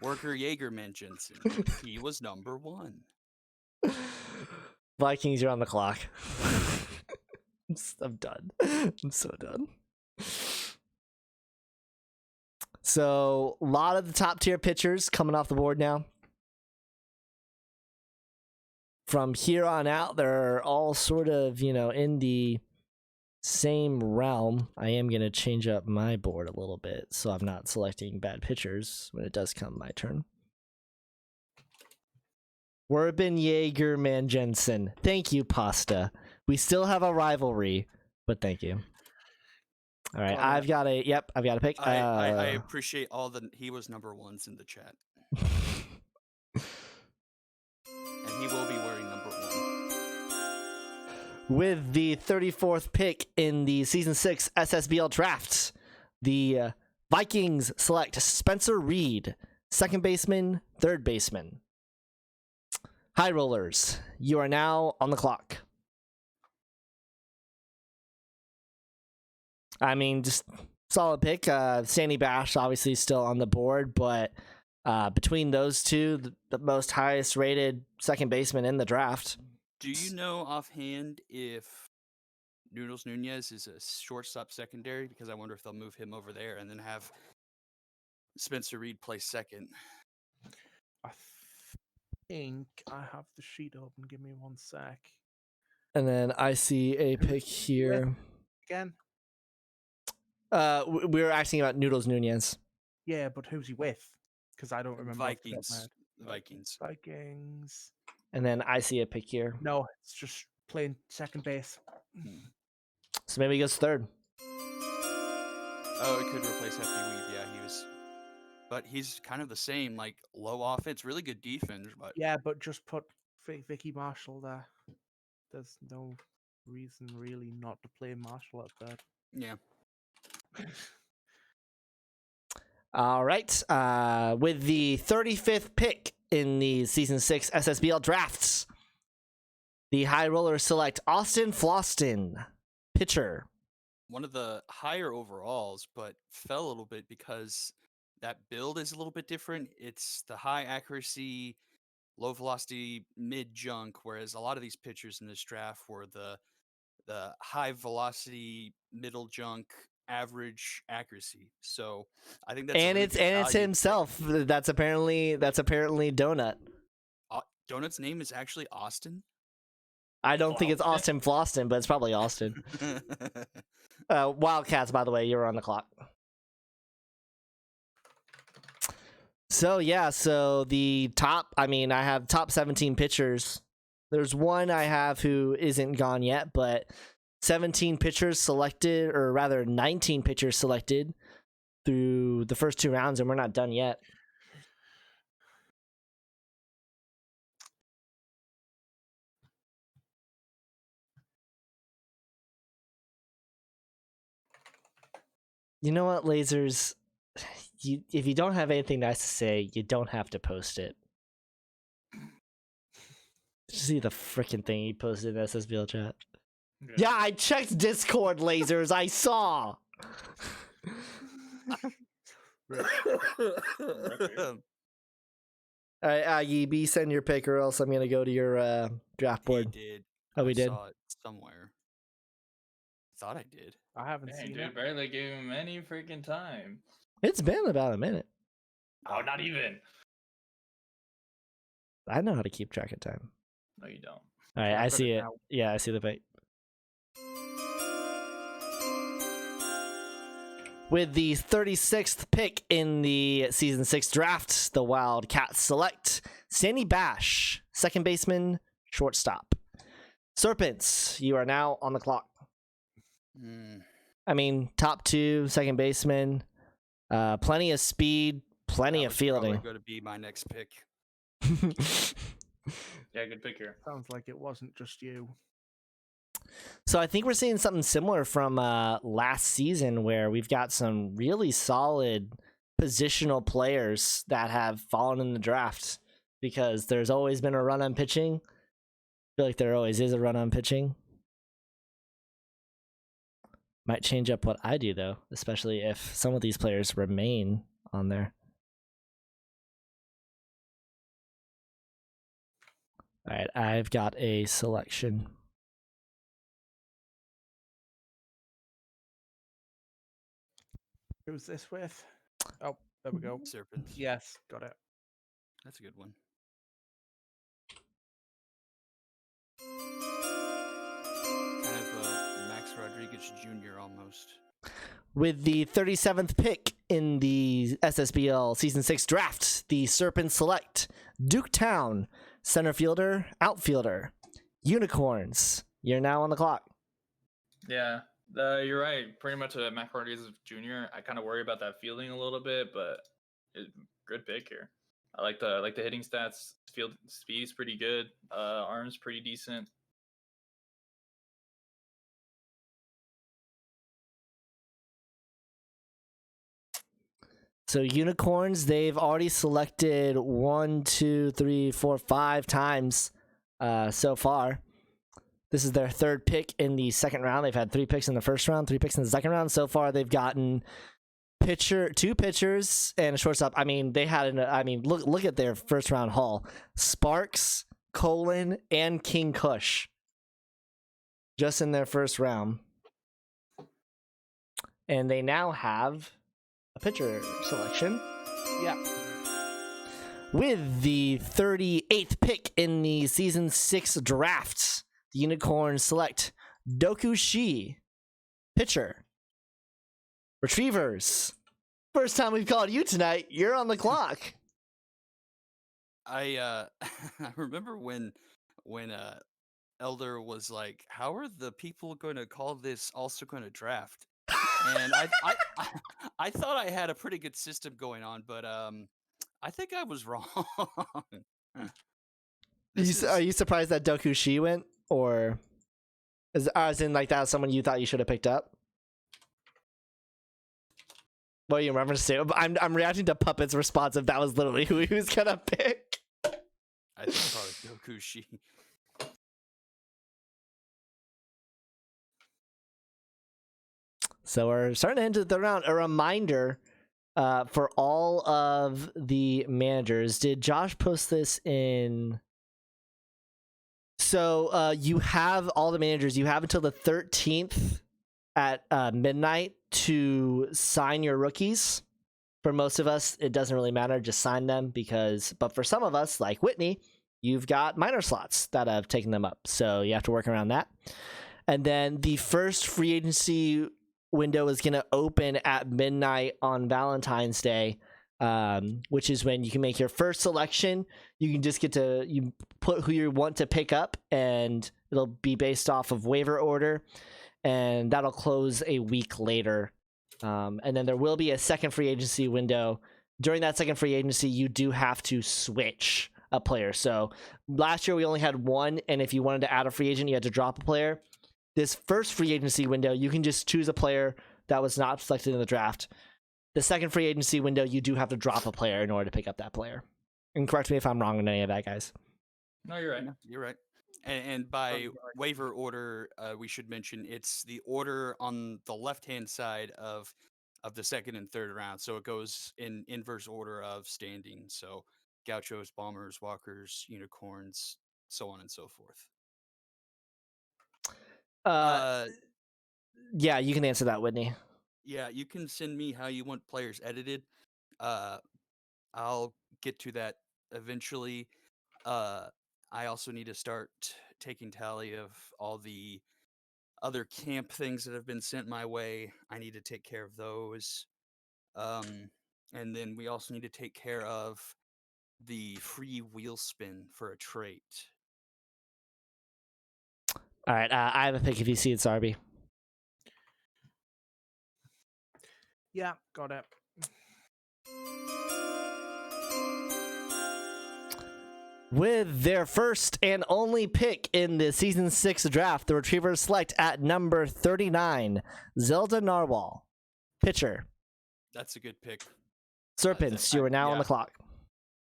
Worker Jaegerman Jensen. He was number 1. Vikings, you're on the clock. I'm done. I'm so done. So, a lot of the top tier pitchers coming off the board now. From here on out, they're all sort of, in the same realm. I am going to change up my board a little bit so I'm not selecting bad pitchers when it does come my turn. Werben Jaegerman Jensen. Thank you, Pasta. We still have a rivalry, but thank you. All right, I've got a pick. I appreciate all the he was number 1s in the chat. And he will be wearing number 1. With the 34th pick in the Season 6 SSBL draft, the Vikings select Spencer Reed, second baseman, third baseman. High rollers, you are now on the clock. I mean, just solid pick. Sandy Bash obviously still on the board, but between those two, the most highest rated second baseman in the draft. Do you know offhand if Noodles Nunez is a shortstop secondary? Because I wonder if they'll move him over there and then have Spencer Reed play second. I think I have the sheet open. Give me 1 sec. And then I see a pick here. Again? We were asking about Noodles Nunez. Yeah, but who's he with? Because I don't remember. Vikings. Vikings. Vikings. And then I see a pick here. No, it's just playing second base. So maybe he goes third. Oh, it could replace Hefty Weed. Yeah, he was. But he's kind of the same, like low offense, really good defense. But yeah, but just put Vicky Marshall there. There's no reason really not to play Marshall at third. Yeah. All right. With the 35th pick in the Season 6 SSBL drafts, the High Rollers select Austin Floston, pitcher. One of the higher overalls, but fell a little bit because that build is a little bit different. It's the high accuracy, low velocity, mid junk, whereas a lot of these pitchers in this draft were the high velocity, middle junk, average accuracy. So I think that's it's himself. That's apparently Donut. Donut's name is actually Austin. I don't think it's Austin Floston, but it's probably Austin. Wildcats, by the way, you were on the clock. So yeah, the top. I mean, I have top 17 pitchers. There's one I have who isn't gone yet, but 17 pitchers selected, or rather 19 pitchers selected through the first 2 rounds, and we're not done yet. You know what, Lasers? If you don't have anything nice to say, you don't have to post it. Did you see the freaking thing he posted in SSBL chat? Yeah, I checked Discord, Lasers. I saw. All right, Aggie, B, send your pick, or else I'm gonna go to your draft He board. did. Oh, we I did. saw it somewhere. Thought I did. I haven't Dang, seen dude, it. barely gave him any freaking time. It's been about a minute. Oh, not even. I know how to keep track of time. No, you don't. All right, Yeah, I've I got see it it. now. Yeah, I see the pick. With the 36th pick in the Season 6 draft, the Wildcats select Sandy Bash, second baseman, shortstop. Serpents, you are now on the clock. Hmm. I mean, top two, second baseman, plenty of speed, plenty That of was fielding. probably going to be my next pick. Yeah, good pick here. Sounds like it wasn't just you. So I think we're seeing something similar from last season, where we've got some really solid positional players that have fallen in the draft, because there's always been a run on pitching. I feel like there always is a run on pitching. Might change up what I do, though, especially if some of these players remain on there. All right, I've got a selection. Who's this with? Oh, there we go. Serpents. Yes, got it. That's a good one. Kind of Max Rodriguez Jr. almost. With the 37th pick in the SSBL Season 6 draft, the Serpents select Duketown, center fielder, outfielder, Unicorns. You're now on the clock. Yeah, you're right. Pretty much a Mac Rodriguez Jr. I kind of worry about that fielding a little bit, but good pick here. I like the hitting stats. Field speed's pretty good. Arm's pretty decent. So Unicorns, they've already selected 1, 2, 3, 4, 5 times so far. This is their third pick in the second round. They've had 3 picks in the first round, 3 picks in the second round. So far, they've gotten 2 pitchers and a shortstop. I mean, they had look at their first round haul: Sparks, Colin, and King Kush, just in their first round. And they now have a pitcher selection. Yeah. With the 38th pick in the Season 6 draft, the Unicorns select Doku Shi, pitcher. Retrievers. First time we've called you tonight. You're on the clock. I I remember when Elder was like, "How are the people going to call this also going to draft?" And I thought I had a pretty good system going on, but I think I was wrong. Are you surprised that Doku Shi went, or as in like that was someone you thought you should have picked up? What do you remember to say? I'm reacting to Puppet's response if that was literally who he was gonna pick. I think probably Dokushi. So we're starting to enter the round. A reminder for all of the managers. Did Josh post this in? So you have all the managers. You have until the 13th at midnight to sign your rookies. For most of us, it doesn't really matter. Just sign them but for some of us, like Whitney, you've got minor slots that have taken them up. So you have to work around that. And then the first free agency window is going to open at midnight on Valentine's Day, which is when you can make your first selection. You can just you put who you want to pick up, and it'll be based off of waiver order, and that'll close a week later. And then there will be a second free agency window. During that second free agency, you do have to switch a player. So last year we only had one, and if you wanted to add a free agent, you had to drop a player. This first free agency window, you can just choose a player that was not selected in the draft. The second free agency window, you do have to drop a player in order to pick up that player. And correct me if I'm wrong on any of that, guys. No, you're right. No, you're right. And by waiver order, we should mention it's the order on the left-hand side of the second and third round. So it goes in inverse order of standing. So Gauchos, Bombers, Walkers, Unicorns, so on and so forth. Yeah, you can answer that, Whitney. Yeah, you can send me how you want players edited. I'll get to that eventually. I also need to start taking tally of all the other camp things that have been sent my way. I need to take care of those. And then we also need to take care of the free wheel spin for a trait. All right, I have a pick if you see it, Sarby. Yeah, got it. With their first and only pick in the Season 6 draft, the Retrievers select at number 39, Zelda Narwhal. Pitcher. That's a good pick. Serpents, you are now on the clock.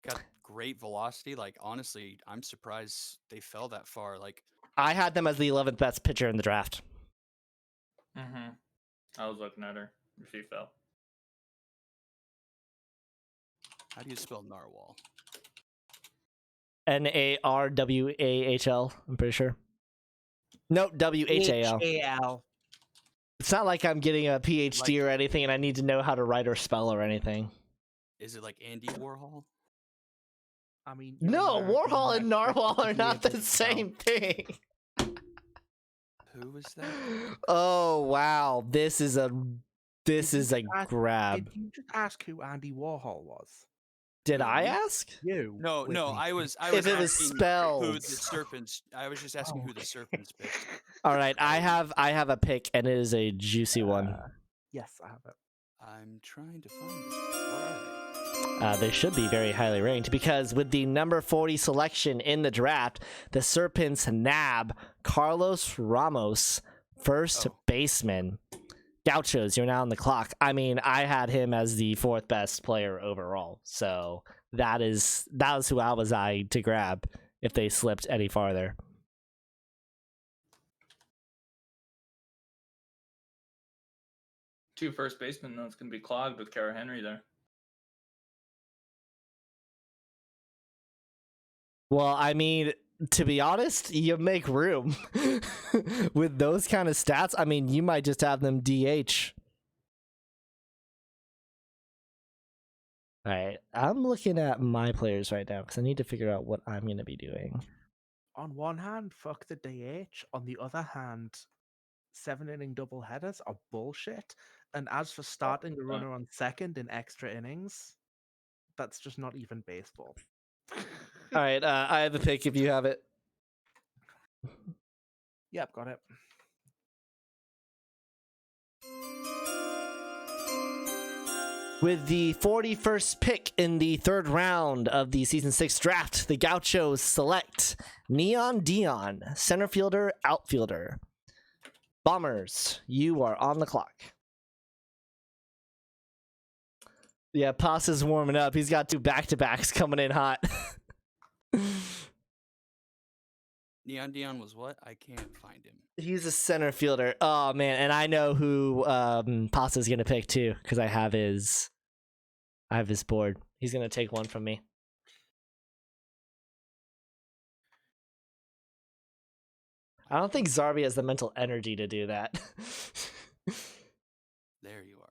Got great velocity. Like, honestly, I'm surprised they fell that far. Like, I had them as the 11th best pitcher in the draft. Mm-hmm. I was looking at her. She fell. how do you spell narwhal? Narwhahl, I'm pretty sure. Nope, WHAL. HAL. It's not like I'm getting a PhD or anything and I need to know how to write or spell or anything. Is it like Andy Warhol? I mean, No, American, Warhol I and expect Narwhal you to are be not able the to same thing. Who was that? Oh wow, this is a Did you grab. Did you just ask who Andy Warhol was? Did Who, I me? ask? You. No, Whitney. I was If it was asking who spelled. the serpents. I was just asking Oh, who the okay. serpents picked. All right, I have a pick and it is a juicy one. Yes, I have it. I'm trying to find it. What are they? They should be very highly ranked because with the number 40 selection in the draft, the Serpents nab Carlos Ramos, first baseman. Gauchos, you're now on the clock. I mean, I had him as the 4th best player overall, so that was who I was eyeing to grab if they slipped any farther. Two first basemen, though, it's going to be clogged with Kara Henry there. Well, I mean, to be honest, you make room. With those kind of stats, I mean, you might just have them DH. All right, I'm looking at my players right now because I need to figure out what I'm going to be doing. On one hand, fuck the DH. On the other hand, 7-inning doubleheaders are bullshit. And as for starting the runner on second in extra innings, that's just not even baseball. All right, I have a pick if you have it. Yep, got it. With the 41st pick in the 3rd round of the Season 6 draft, the Gauchos select Neon Dion, center fielder, outfielder. Bombers, you are on the clock. Yeah, Pasa's warming up. He's got 2 back-to-backs coming in hot. Neon Dion was what? I can't find him. He's a center fielder. Oh man, and I know who Pasa's gonna pick too, because I have his board. He's gonna take one from me. I don't think Zarbi has the mental energy to do that. There you are.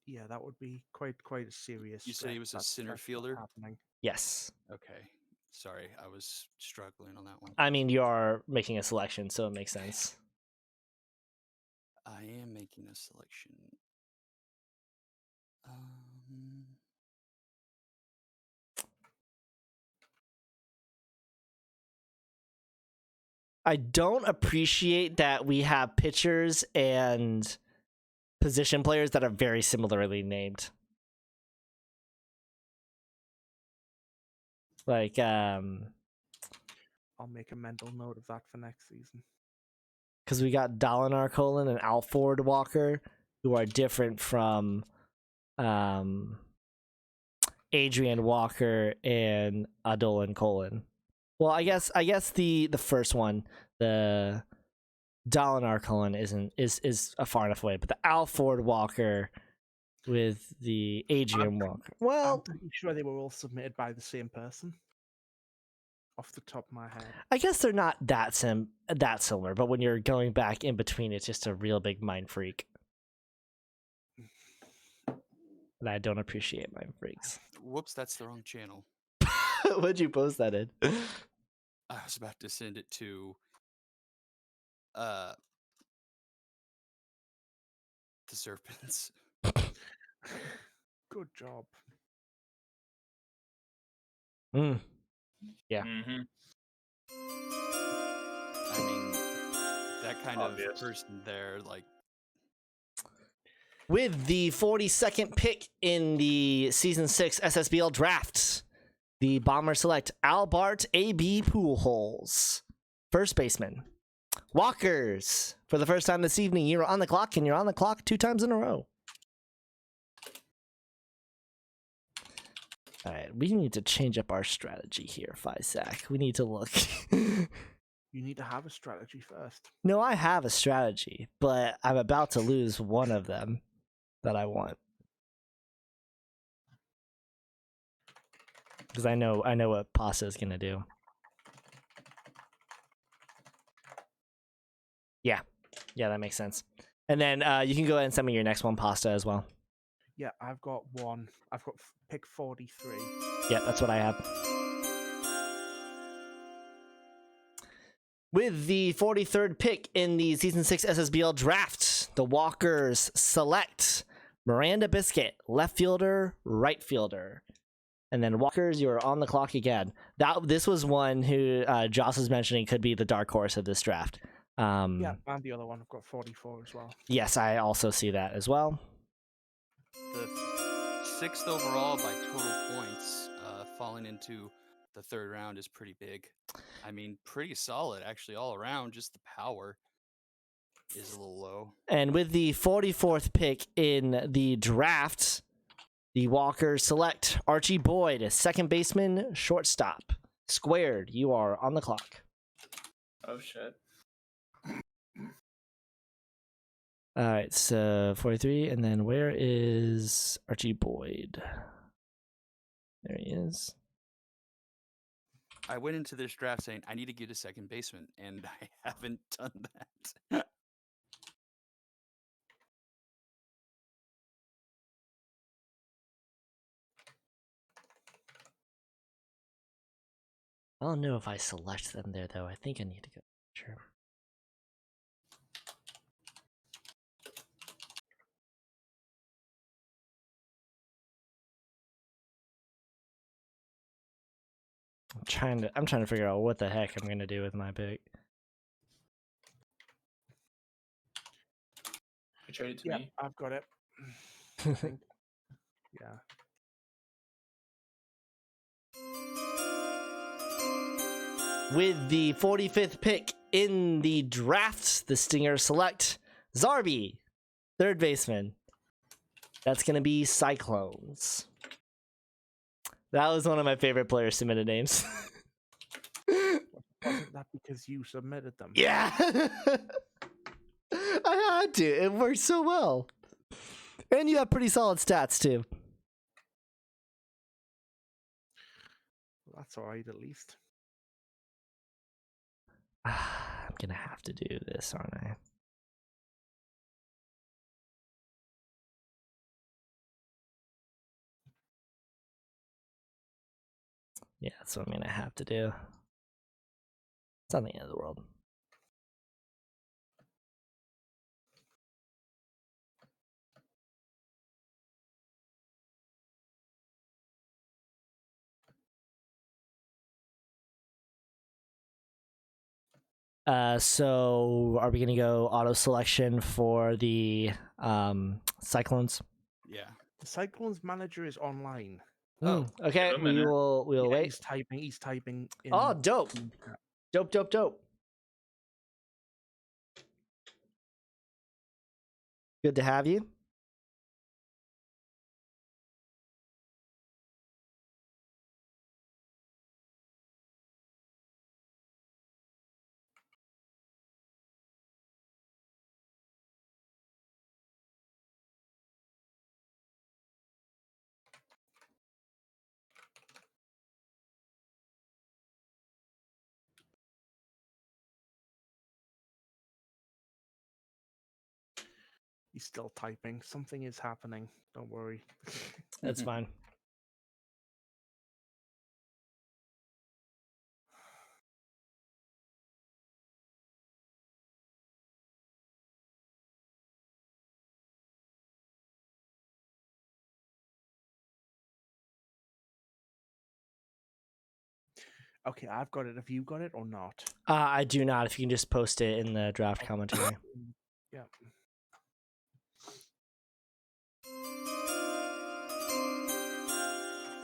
Yeah, that would be quite a serious. You said he was a center that's not fielder? happening. Yes. Okay. Sorry, I was struggling on that one. I mean, you are making a selection, so it makes sense. I am making a selection. I don't appreciate that we have pitchers and position players that are very similarly named. Like, I'll make a mental note of that for next season. because we got Dalinar Colon and Alford Walker, who are different from Adrian Walker and Adolan Colon. Well, I guess the first one, the Dalinar Colon is a far enough away, but the Alford Walker with the Adrian Walker. I'm Well, pretty sure they were all submitted by the same person. Off the top of my head. I guess they're not that similar, but when you're going back in between, it's just a real big mind freak. And I don't appreciate mind freaks. Whoops, that's the wrong channel. What'd you post that in? I was about to send it to the serpents. Good job. Mm. Yeah. Mm-hmm. I mean, that kind Obvious. of person there, like, With the 42nd pick in the Season 6 SSBL draft, the Bombers select Albert A.B. Pujols, first baseman. Walkers, for the first time this evening, you're on the clock, and you're on the clock 2 times in a row. All right, we need to change up our strategy here, Fisac. We need to look. You need to have a strategy first. No, I have a strategy, but I'm about to lose one of them that I want. Because I know what Pasta is gonna do. Yeah, that makes sense. And then you can go ahead and send me your next one, Pasta, as well. Yeah, I've got one. I've got pick 43. Yeah, that's what I have. With the 43rd pick in the Season 6 SSBL draft, the Walkers select Miranda Biscuit, left fielder, right fielder. And then Walkers, you're on the clock again. This was one who Joss was mentioning could be the dark horse of this draft. Yeah, and the other one, I've got 44 as well. Yes, I also see that as well. the 6th overall by total points, falling into the 3rd round is pretty big. I mean, pretty solid, actually, all around. Just the power is a little low. And with the 44th pick in the draft, the Walkers select Archie Boyd, second baseman, shortstop. Squared, you are on the clock. Oh shit. All right, so 43, and then where is Archie Boyd? There he is. I went into this draft saying I need to get a second baseman, and I haven't done that. I don't know if I select them there, though. I think I need to go. Sure. I'm trying to figure out what the heck I'm gonna do with my pick. You trade it to Yeah, me. I've got it. I think. Yeah. With the 45th pick in the draft, the Stingers select Zarby, third baseman. That's going to be Cyclones. That was one of my favorite players submitted names. Wasn't that because you submitted them? Yeah. I had to. It worked so well. And you have pretty solid stats, too. Well, that's all right, at least. I'm going to have to do this, aren't I? Yeah, that's what I'm going to have to do. It's not the end of the world. So are we going to go auto selection for the Cyclones? Yeah. The Cyclones manager is online. Oh, Okay, give him a we minute. will Yeah, wait. He's typing. In Oh, dope. Dope. Good to have you. He's still typing. Something is happening. Don't worry. That's fine. Okay, I've got it. Have you got it or not? I do not. If you can just post it in the draft commentary. Yeah.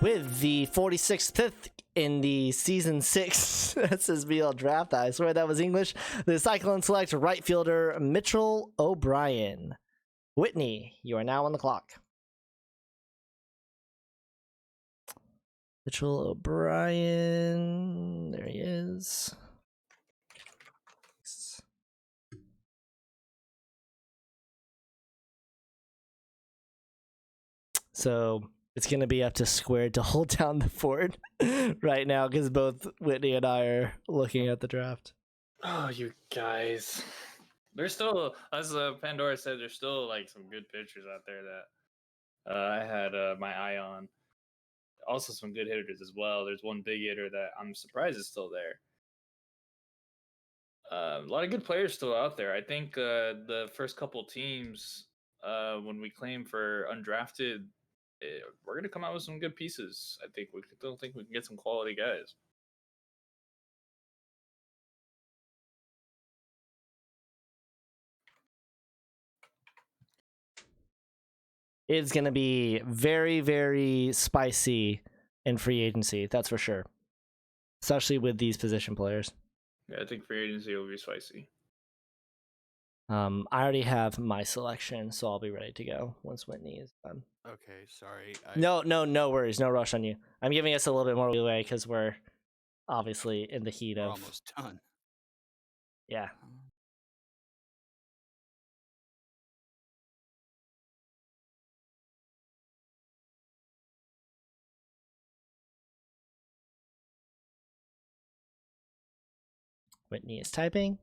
With the 46th pick in the season 6 SSBL draft, I swear that was English. The Cyclone select right fielder Mitchell O'Brien. Whitney, you are now on the clock. Mitchell O'Brien, there he is. So it's going to be up to Squared to hold down the fort right now because both Whitney and I are looking at the draft. Oh, you guys. There's still, as Pandora said, there's still like some good pitchers out there that I had my eye on. Also, some good hitters as well. There's one big hitter that I'm surprised is still there. A lot of good players still out there. I think the first couple teams, when we claim for undrafted, we're going to come out with some good pieces. I think we still think we can get some quality guys. It's going to be very, very spicy in free agency. That's for sure. Especially with these position players. Yeah, I think free agency will be spicy. I already have my selection, so I'll be ready to go once Whitney is done. Okay, sorry. No worries. No rush on you. I'm giving us a little bit more leeway because we're obviously in the heat We're of... almost done. Yeah. Whitney is typing.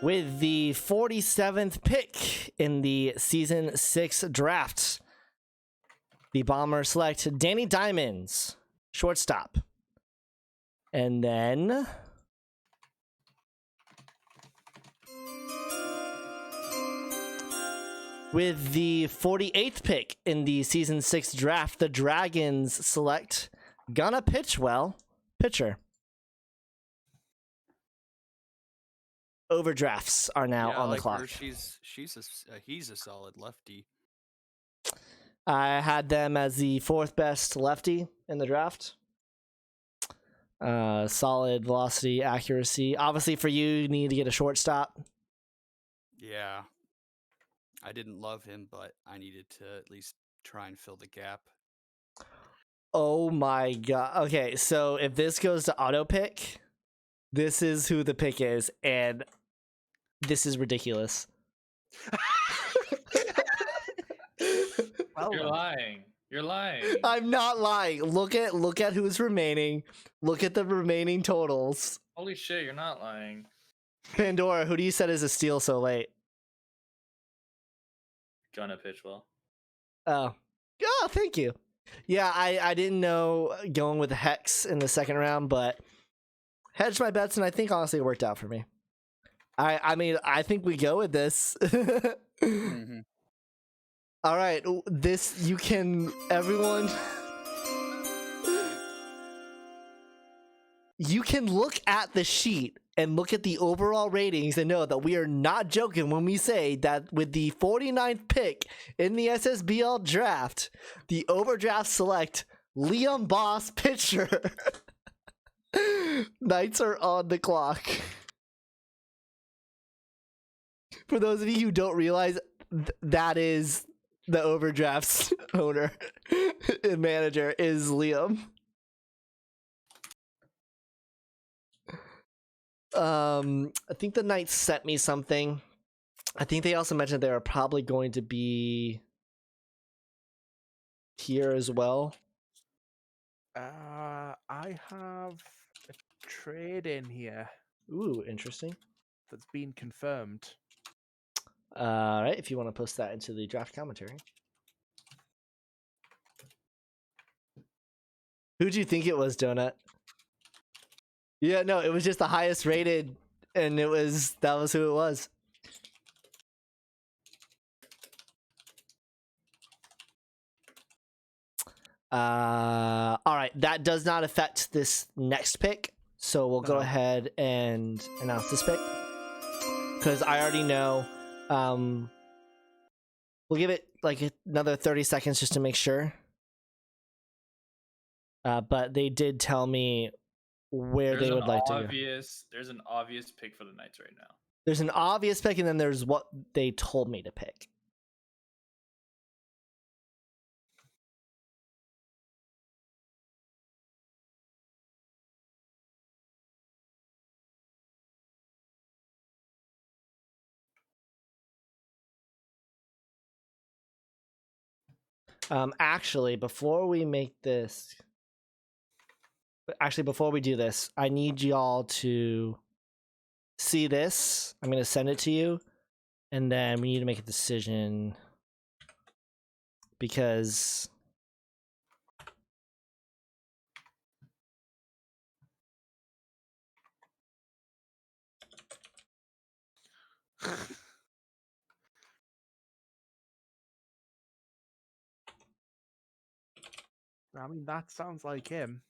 With the 47th pick in the season 6 draft, the Bombers select Danny Diamonds, shortstop. And then with the 48th pick in the season 6 draft, the Dragons select Gonna Pitch Well, pitcher. Overdrafts are now Yeah, on I the like clock. her. He's a solid lefty. I had them as the 4th best lefty in the draft. Solid velocity, accuracy. Obviously, for you need to get a shortstop. Yeah. I didn't love him, but I needed to at least try and fill the gap. Oh my god. Okay, so if this goes to auto pick, this is who the pick is, and this is ridiculous. Well, You're then. lying. You're lying. I'm not lying. Look at who's remaining. Look at the remaining totals. Holy shit, you're not lying. Pandora, who do you set as a steal so late? Gonna pitch well. Oh, thank you. Yeah, I didn't know going with the Hex in the second round, but hedged my bets, and I think honestly it worked out for me. I mean, I think we go with this. Mm-hmm. All right, this you can everyone. You can look at the sheet and look at the overall ratings and know that we are not joking when we say that with the 49th pick in the SSBL draft, the overdraft select Liam Boss pitcher. Knights are on the clock. For those of you who don't realize, that is the overdraft's owner and manager is Liam. I think the Knights sent me something. I think they also mentioned they are probably going to be here as well. I have a trade in here Ooh, interesting. that's been confirmed. All right, if you want to post that into the draft commentary. Who do you think it was, Donut? Yeah, no, it was just the highest rated, and that was who it was. All right, that does not affect this next pick, so we'll go No. ahead and announce this pick because I already know. We'll give it like another 30 seconds just to make sure. But they did tell me where they would like to go. There's an obvious pick for the Knights right now. There's an obvious pick, and then there's what they told me to pick. Actually, before we do this, I need y'all to see this. I'm going to send it to you, and then we need to make a decision because I mean, that sounds like him.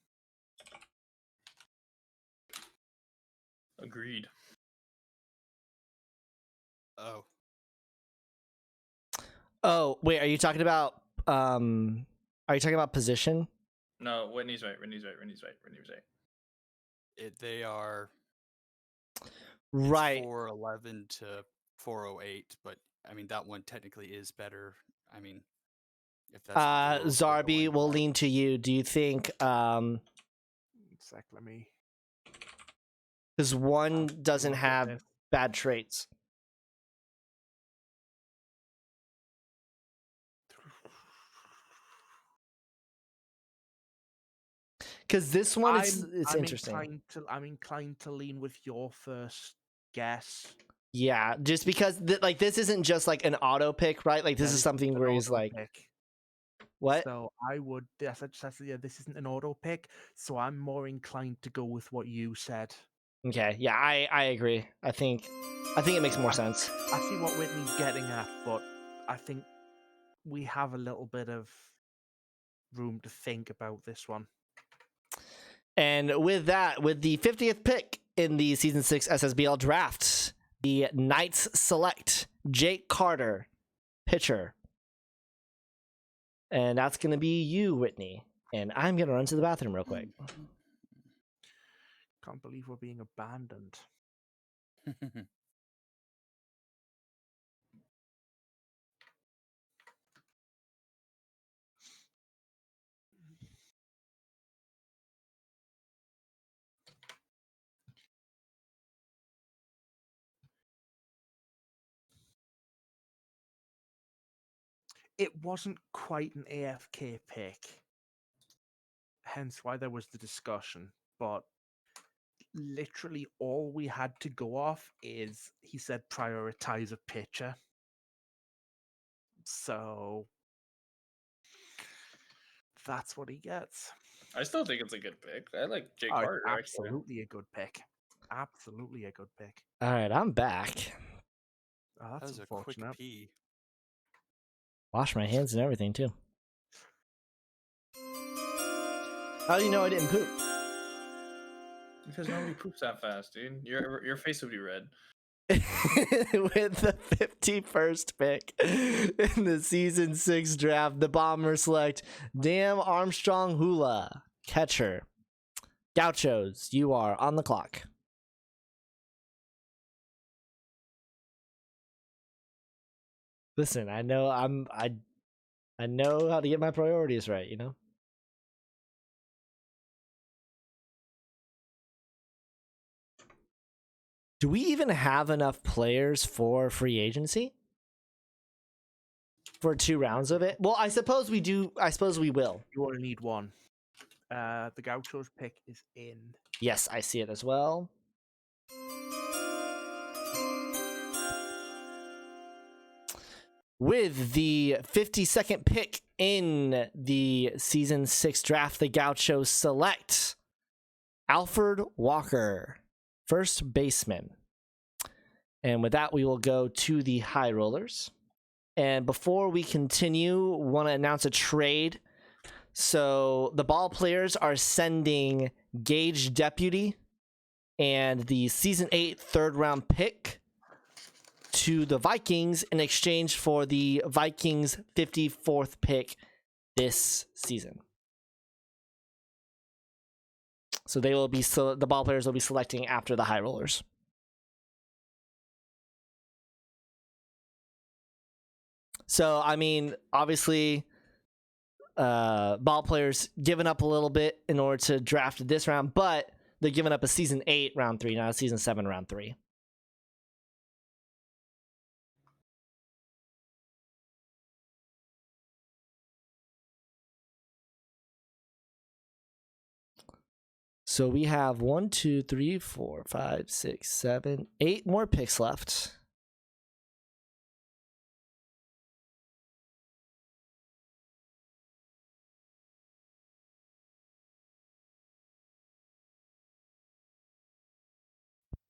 Agreed. Oh, oh, wait, are you talking about position? No, Whitney's right. Whitney's right. they are Right. 411 to 408, but I mean that one technically is better. I mean, if that's what the rules are Zarby, going we'll by. lean to you. Do you think Sec, let me. because one doesn't look at have this. bad traits? Because this one it's interesting. I'm inclined to lean with your first guess. Yeah, just because like this isn't just like an auto pick, right? Like this Yeah, is something isn't where an he's auto like, pick. what? So I would. Yes, yeah, this isn't an auto pick. So I'm more inclined to go with what you said. Okay, yeah, I agree. I think it makes more sense. I see what Whitney's getting at, but I think we have a little bit of room to think about this one. And with that, with the 50th pick in the season 6 SSBL draft, the Knights select Jake Carter, pitcher. And that's going to be you, Whitney. And I'm going to run to the bathroom real quick. Can't believe we're being abandoned. It wasn't quite an AFK pick, hence why there was the discussion. But literally all we had to go off is he said prioritize a pitcher. So that's what he gets. I still think it's a good pick. I like Jake Oh, Carter actually. absolutely a good pick. Absolutely a good pick. All right, I'm back. Oh, That that's was a quick unfortunate. pee. Wash my hands and everything, too. How do you know I didn't poop? Because nobody poops that fast, dude. Your face would be red. With the 51st pick in the season 6 draft, the Bombers select Dam Armstrong Hula, catcher. Gauchos, you are on the clock. Listen, I know I know how to get my priorities right, you know? Do we even have enough players for free agency? for 2 rounds of it. Well, I suppose we do. I suppose we will. You only need one. The Gaucho's pick is in. Yes, I see it as well. With the 52nd pick in the Season 6 draft, the Gauchos select Alfred Walker, first baseman. And with that, we will go to the High Rollers. And before we continue, want to announce a trade. So the ball players are sending Gage Deputy and the Season 8 third round pick to the Vikings in exchange for the Vikings 54th pick this season. So they will be the ball players will be selecting after the High Rollers. So I mean, obviously, ball players giving up a little bit in order to draft this round, but they're giving up a Season 8 round 3, not a Season 7 round 3. So we have 1, 2, 3, 4, 5, 6, 7, 8 more picks left.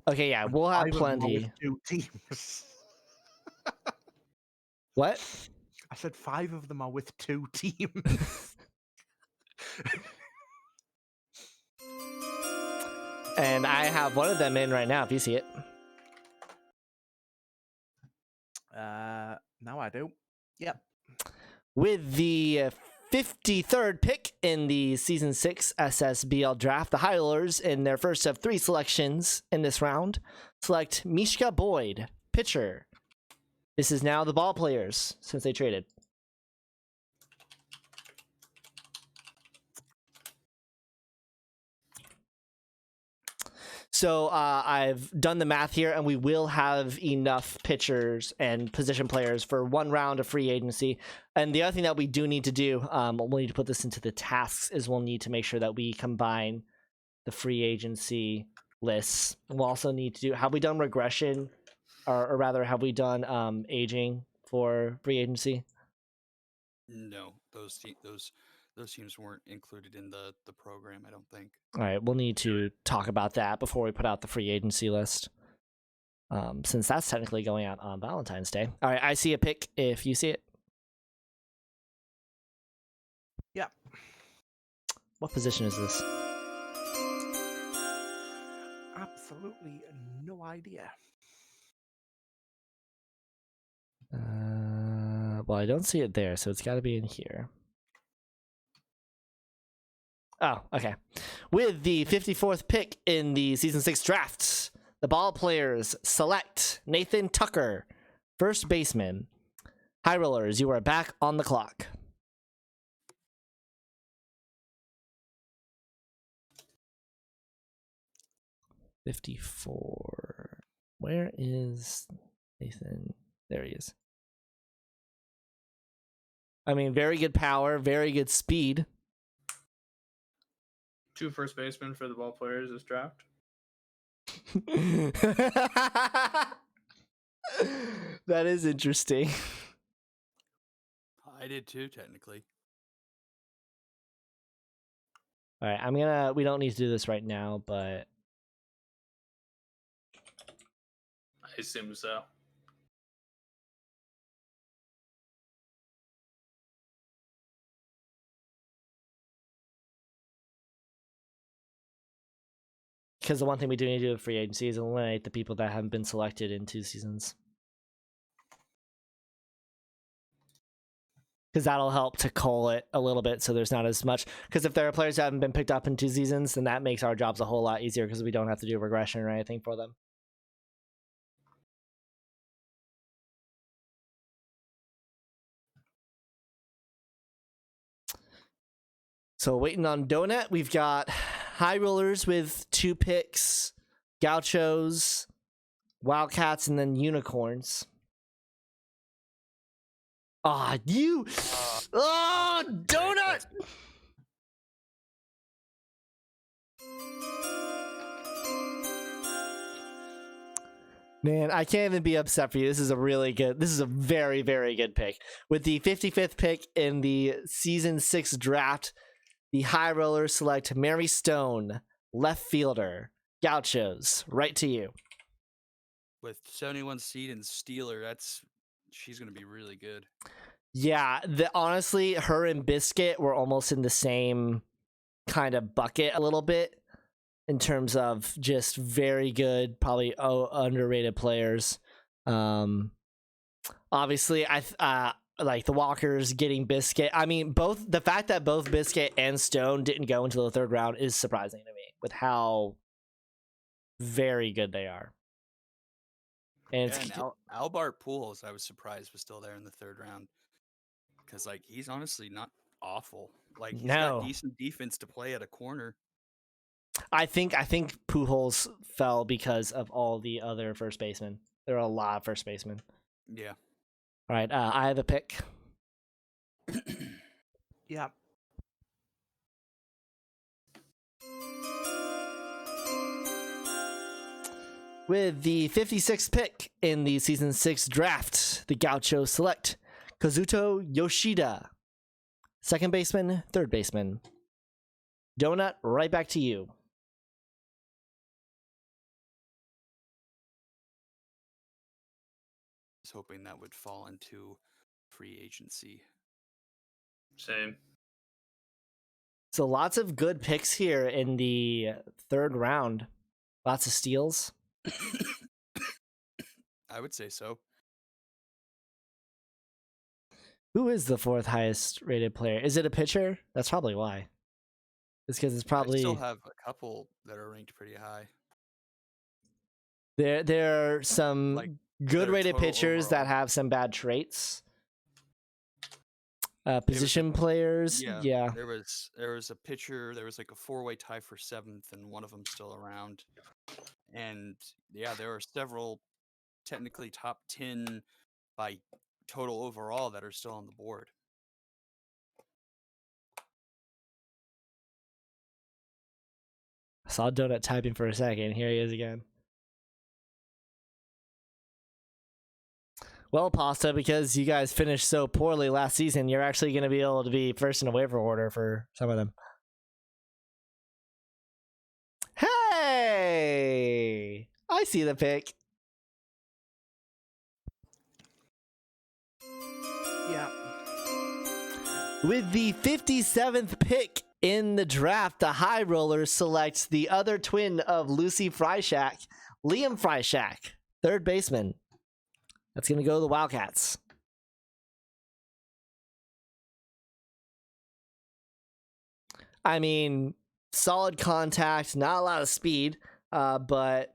Okay, yeah, we'll have 5 of them are plenty. with 2 teams. What? I said 5 of them are with 2 teams. And I have one of them in right now, if you see it. Now I do. Yep. With the 53rd pick in the Season 6 SSBL draft, the High Rollers, in their first of 3 selections in this round, select Mishka Boyd, pitcher. This is now the ball players since they traded. So I've done the math here, and we will have enough pitchers and position players for 1 round of free agency. And the other thing that we do need to do, we'll need to put this into the tasks, is we'll need to make sure that we combine the free agency lists. We'll also need to do, have we done regression, or rather, have we done aging for free agency? No, those teams weren't included in the program, I don't think. All right, we'll need to talk about that before we put out the free agency list, since that's technically going out on Valentine's Day. All right, I see a pick if you see it. Yep. What position is this? Absolutely no idea. Well, I don't see it there, so it's got to be in here. Oh, okay. With the 54th pick in the Season 6 draft, the ball players select Nathan Tucker, first baseman. High Rollers, you are back on the clock. $54. Where is Nathan? There he is. I mean, very good power, very good speed. 2 first basemen for the ball players this draft. That is interesting. I did too, technically. All right, we don't need to do this right now, but I assume so. because the one thing we do need to do with free agency is eliminate the people that haven't been selected in 2 seasons. Because that'll help to cull it a little bit so there's not as much. Because if there are players that haven't been picked up in 2 seasons, then that makes our jobs a whole lot easier because we don't have to do regression or anything for them. So waiting on Donut, we've got High Rollers with 2 picks, Gauchos, Wildcats, and then Unicorns. Ah, you. Oh, donut. Man, I can't even be upset for you. This is a very, very good pick. With the 55th pick in the Season 6 draft, the High Rollers select Mary Stone, left fielder. Gauchos, right to you. With 71 seed and Steeler, she's going to be really good. Yeah, honestly, her and Biscuit were almost in the same kind of bucket a little bit in terms of just very good, probably underrated players. Obviously, I like the Walkers getting Biscuit. I mean, the fact that both Biscuit and Stone didn't go into the third round is surprising to me with how very good they are. And, Albart Pujols, I was surprised was still there in the third round because like he's honestly not awful. Like he's got decent defense to play at a corner. I think Pujols fell because of all the other first basemen. There are a lot of first basemen. Yeah. All right, I have a pick. Yeah. With the 56th pick in the Season 6 draft, the Gauchos select Kazuto Yoshida, second baseman, third baseman. Donut, right back to you. I was hoping that would fall into free agency. Same. So lots of good picks here in the third round. Lots of steals. I would say so. Who is the fourth highest rated player? Is it a pitcher? That's probably why. It's because it's probably. I still have a couple that are ranked pretty high. There are some Like, good rated total pitchers overall. that have some bad traits. Position players, yeah. There was a pitcher. There was like a 4-way tie for 7th, and one of them still around. And yeah, there are several technically top 10 by total overall that are still on the board. I saw Donut typing for a second. Here he is again. Well, Pasta, because you guys finished so poorly last season, you're actually going to be able to be first in a waiver order for some of them. Hey! I see the pick. Yeah. With the 57th pick in the draft, the High Rollers selects the other twin of Lucy Freishack, Liam Freishack, third baseman. That's going to go to the Wildcats. I mean, solid contact, not a lot of speed, but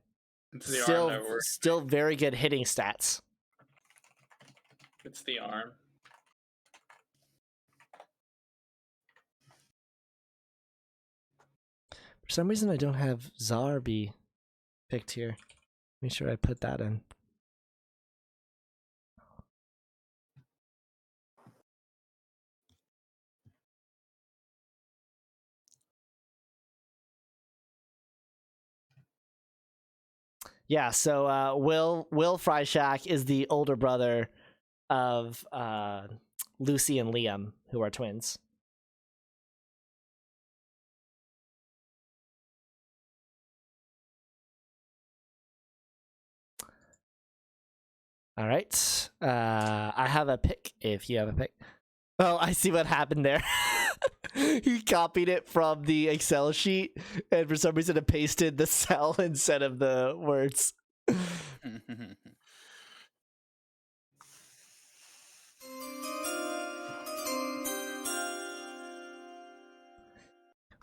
still very good hitting stats. It's the arm. For some reason, I don't have Zarbi picked here. Make sure I put that in. Yeah, so Will Freishack is the older brother of Lucy and Liam, who are twins. All right. I have a pick if you have a pick. Oh, I see what happened there. He copied it from the Excel sheet and for some reason it pasted the cell instead of the words.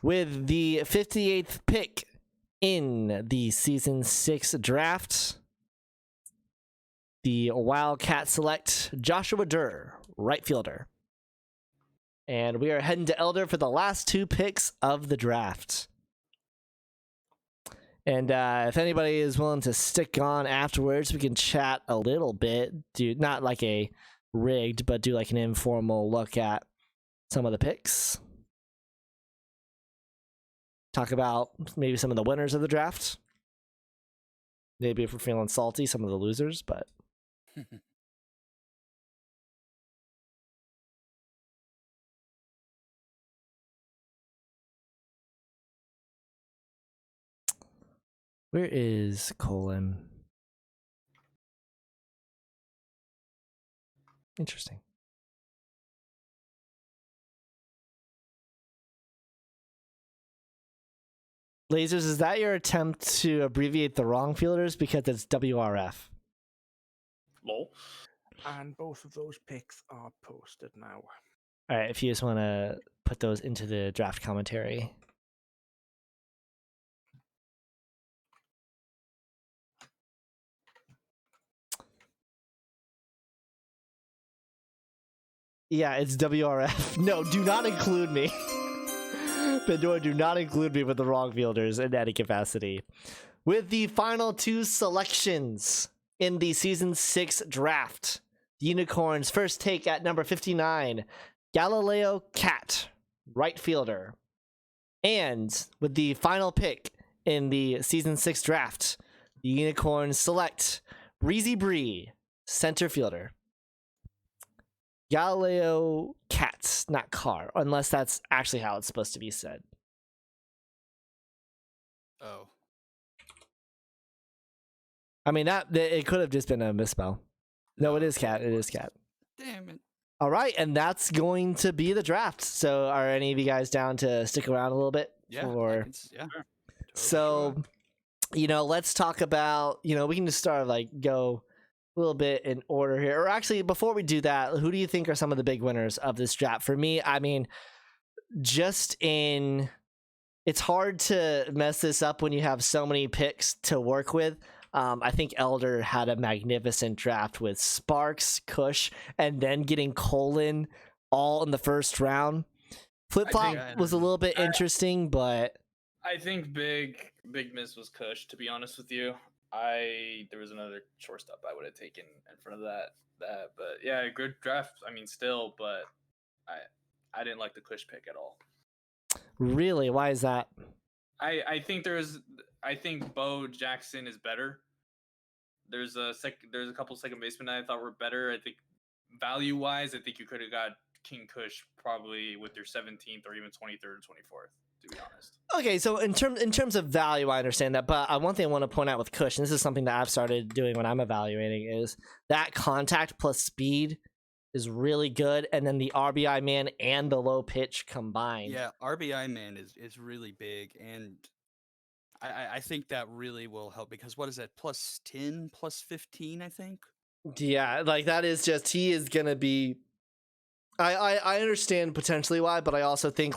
With the 58th pick in the Season 6 draft, the Wildcats select Joshua Durr, right fielder. And we are heading to Elder for the last two picks of the draft. And if anybody is willing to stick on afterwards, we can chat a little bit. Dude, not like a rigged, but do like an informal look at some of the picks. Talk about maybe some of the winners of the draft. Maybe if we're feeling salty, some of the losers, but where is Colin? Interesting. Lasers, is that your attempt to abbreviate the wrong fielders because it's WRF? Lol. And both of those picks are posted now. All right, if you just want to put those into the draft commentary. Yeah, it's WRF. No, do not include me. Pandora, do not include me with the wrong fielders in any capacity. With the final two selections in the Season 6 draft, the Unicorns first take at number 59, Galileo Cat, right fielder. And with the final pick in the Season 6 draft, the Unicorns select Breezy Bree, center fielder. Galileo Cat, not Car, unless that's actually how it's supposed to be said. Oh. I mean, that it could have just been a misspell. No, it is okay, Cat. It is Cat. Damn it. All right, and that's going to be the draft. So, are any of you guys down to stick around a little bit? Yeah. For... Yeah. Totally So, sure. let's talk about, we can just start go a little bit in order here. Or actually, before we do that, who do you think are some of the big winners of this draft? For me, I mean, it's hard to mess this up when you have so many picks to work with. I think Elder had a magnificent draft with Sparks, Kush, and then getting Colin all in the first round. Flip flop was a little bit interesting, but I think big miss was Kush. To be honest with you, there was another shortstop I would have taken in front of that. But yeah, good draft. I mean, still, but I didn't like the Kush pick at all. Really, why is that? I think Bo Jackson is better. There's a couple second basemen I thought were better. I think value wise, I think you could have got King Kush probably with your 17th or even 23rd or 24th. To be honest. Okay, so in terms of value, I understand that, but one thing I want to point out with Kush, and this is something that I've started doing when I'm evaluating, is that contact plus speed is really good, and then the RBI man and the low pitch combined. Yeah, RBI man is really big, and I think that really will help because what is that, plus 10, plus 15, I think? Yeah, that is just, he is going to be... I understand potentially why, but I also think,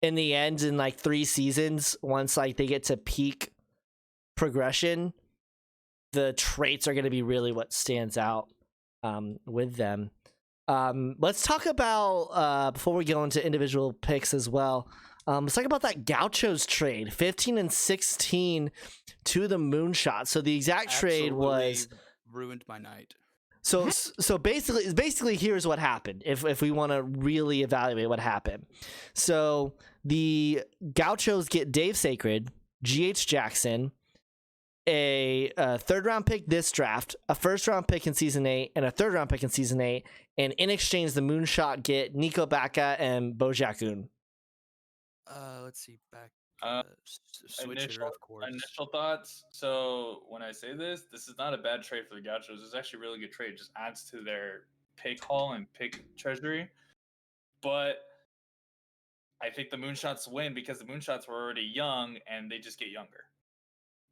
in the end, in 3 seasons, once they get to peak progression, the traits are going to be really what stands out with them. Let's talk about, before we go into individual picks as well, let's talk about that Gauchos trade, 15 and 16 to the Moonshot. So the exact trade was... ruined my night. So basically here's what happened if we want to really evaluate what happened. So the Gauchos get Dave Sacred, GH Jackson, a third round pick this draft, a first round pick in season 8, and a third round pick in season 8, and in exchange the Moonshot get Nico Baca and Bojakun. Let's see, back Switcher, of course. Initial thoughts. So when I say this is not a bad trade for the Gauchos. It's actually a really good trade. It just adds to their pick haul and pick treasury. But I think the Moonshots win because the Moonshots were already young and they just get younger.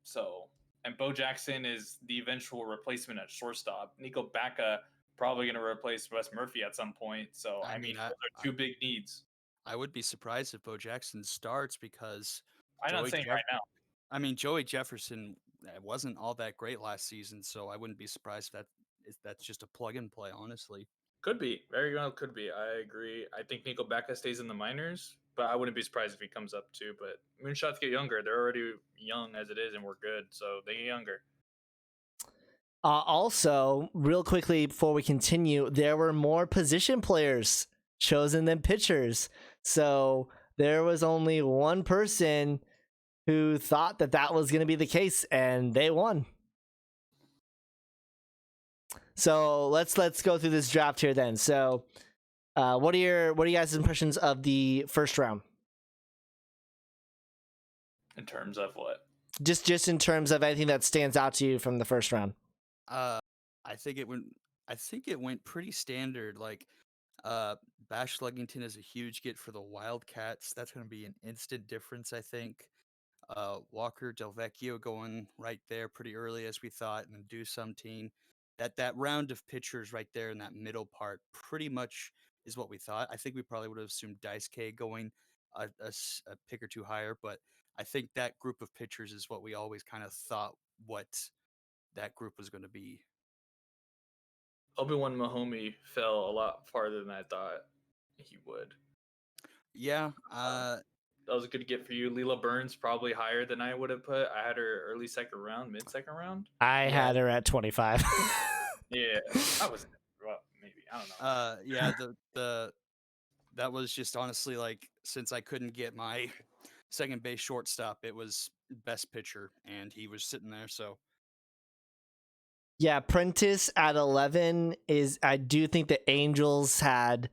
So, and Bo Jackson is the eventual replacement at shortstop. Nico Baca probably going to replace Wes Murphy at some point. So, I mean those are two big needs. I would be surprised if Bo Jackson starts because I'm not saying right now. I mean, Joey Jefferson wasn't all that great last season, so I wouldn't be surprised if that's just a plug and play, honestly. Could be. Very well could be. I agree. I think Nico Baca stays in the minors, but I wouldn't be surprised if he comes up too. But Moonshots get younger. They're already young as it is, and we're good, so they get younger. Also, real quickly before we continue, there were more position players chosen than pitchers. So there was only one person who thought that that was going to be the case, and they won. So let's go through this draft here then. So, what are you guys' impressions of the first round? In terms of what? Just in terms of anything that stands out to you from the first round. I think it went. I think it went pretty standard. Like, Bash Luggington is a huge get for the Wildcats. That's going to be an instant difference, I think. Walker Del Vecchio going right there pretty early as we thought, and then do something. That round of pitchers right there in that middle part pretty much is what we thought. I think we probably would have assumed Dice K going a pick or two higher, but I think that group of pitchers is what we always kind of thought what that group was going to be. Obi-Wan Mahomey fell a lot farther than I thought he would. Yeah, That was a good get for you. Leela Burns probably higher than I would have put. I had her early second round, mid second round. I had her at 25. Yeah, I was well, maybe I don't know. yeah, the that was just honestly like since I couldn't get my second base shortstop, it was best pitcher, and he was sitting there. So Yeah, Prentice at 11 is. I do think the Angels had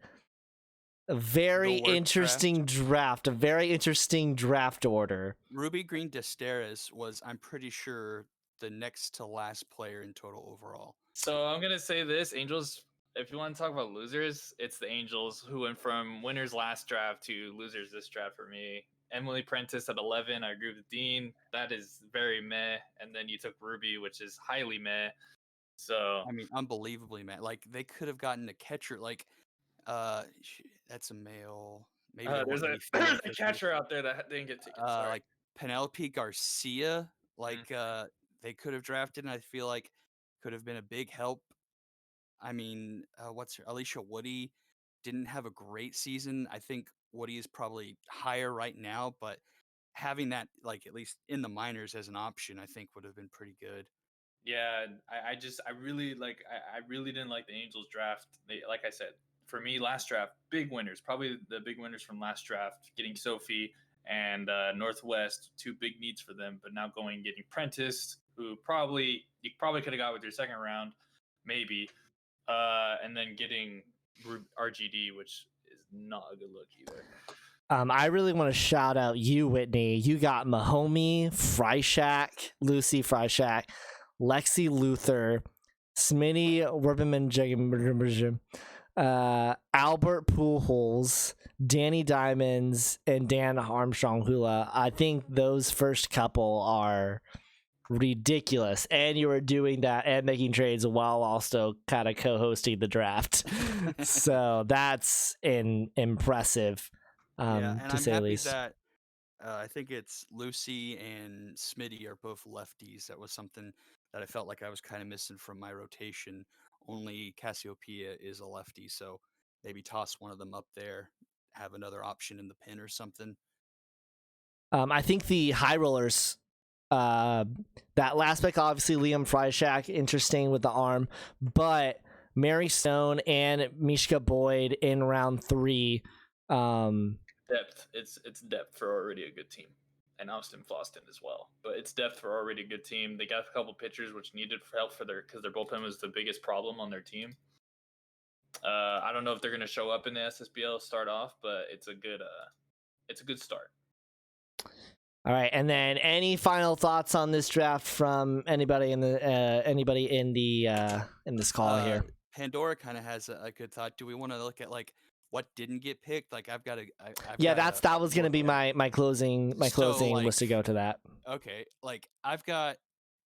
a very The worst interesting draft. A very interesting draft order. Ruby Green Desteres was, I'm pretty sure, the next to last player in total overall. So I'm gonna say this: Angels. If you want to talk about losers, it's the Angels who went from winners last draft to losers this draft for me. Emily Prentice at 11. I agree with Dean. That is very meh. And then you took Ruby, which is highly meh. So I mean, unbelievably, man. Like they could have gotten a catcher. Like, that's a male. Maybe there there's weren't a, any female a catchers. catcher out there that didn't get taken. Sorry. Like Penelope Garcia. Like, they could have drafted, and I feel like could have been a big help. I mean, what's her? Alicia Woody didn't have a great season. I think Woody is probably higher right now, but having that, like, at least in the minors as an option, I think would have been pretty good. Yeah, I really like I really didn't like the Angels draft. Like I said, for me last draft, big winners, probably the big winners from last draft, getting Sophie and Northwest, two big needs for them. But now going and getting Prentice, who you probably could have got with your second round, maybe, and then getting RGD, which is not a good look either. I really want to shout out you, Whitney. You got Mahomey, Freishak, Lucy Freishak, Lexi Luther, Smitty Werbenman, Albert Pujols, Danny Diamonds, and Dan Armstrong Hula. I think those first couple are ridiculous, and you were doing that and making trades while also kind of co-hosting the draft. So that's impressive. Yeah, and to I'm say the happy least. that I think it's Lucy and Smitty are both lefties. That was something that I felt like I was kind of missing from my rotation. Only Cassiopeia is a lefty, so maybe toss one of them up there, have another option in the pin or something. I think the high rollers, that last pick, obviously Liam Freishak, interesting with the arm, but Mary Stone and Mishka Boyd in round 3. Depth. It's depth for already a good team, and Austin Floston as well. But it's depth for already a good team. They got a couple pitchers which needed help for because their bullpen was the biggest problem on their team. I don't know if they're going to show up in the SSBL start off, but it's a good start. All right, and then any final thoughts on this draft from anybody in this call here? Pandora kind of has a good thought. Do we want to look at like what didn't get picked? Like I've got that was going to be my closing was to go to that. Okay, like I've got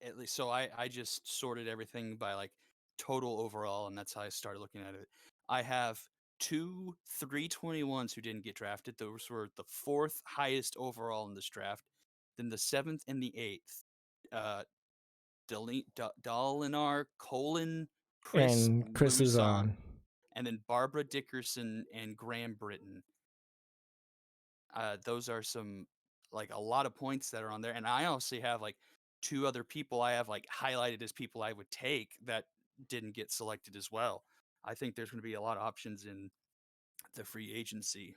at least, so I just sorted everything by like total overall, and that's how I started looking at it. I have 2 321s who didn't get drafted. Those were the 4th highest overall in this draft. Then the 7th and the 8th. Dolinar, Colin, Chris Luzon. And then Barbara Dickerson and Graham Britton. Those are some, like, a lot of points that are on there. And I also have like 2 other people I have like highlighted as people I would take that didn't get selected as well. I think there's going to be a lot of options in the free agency.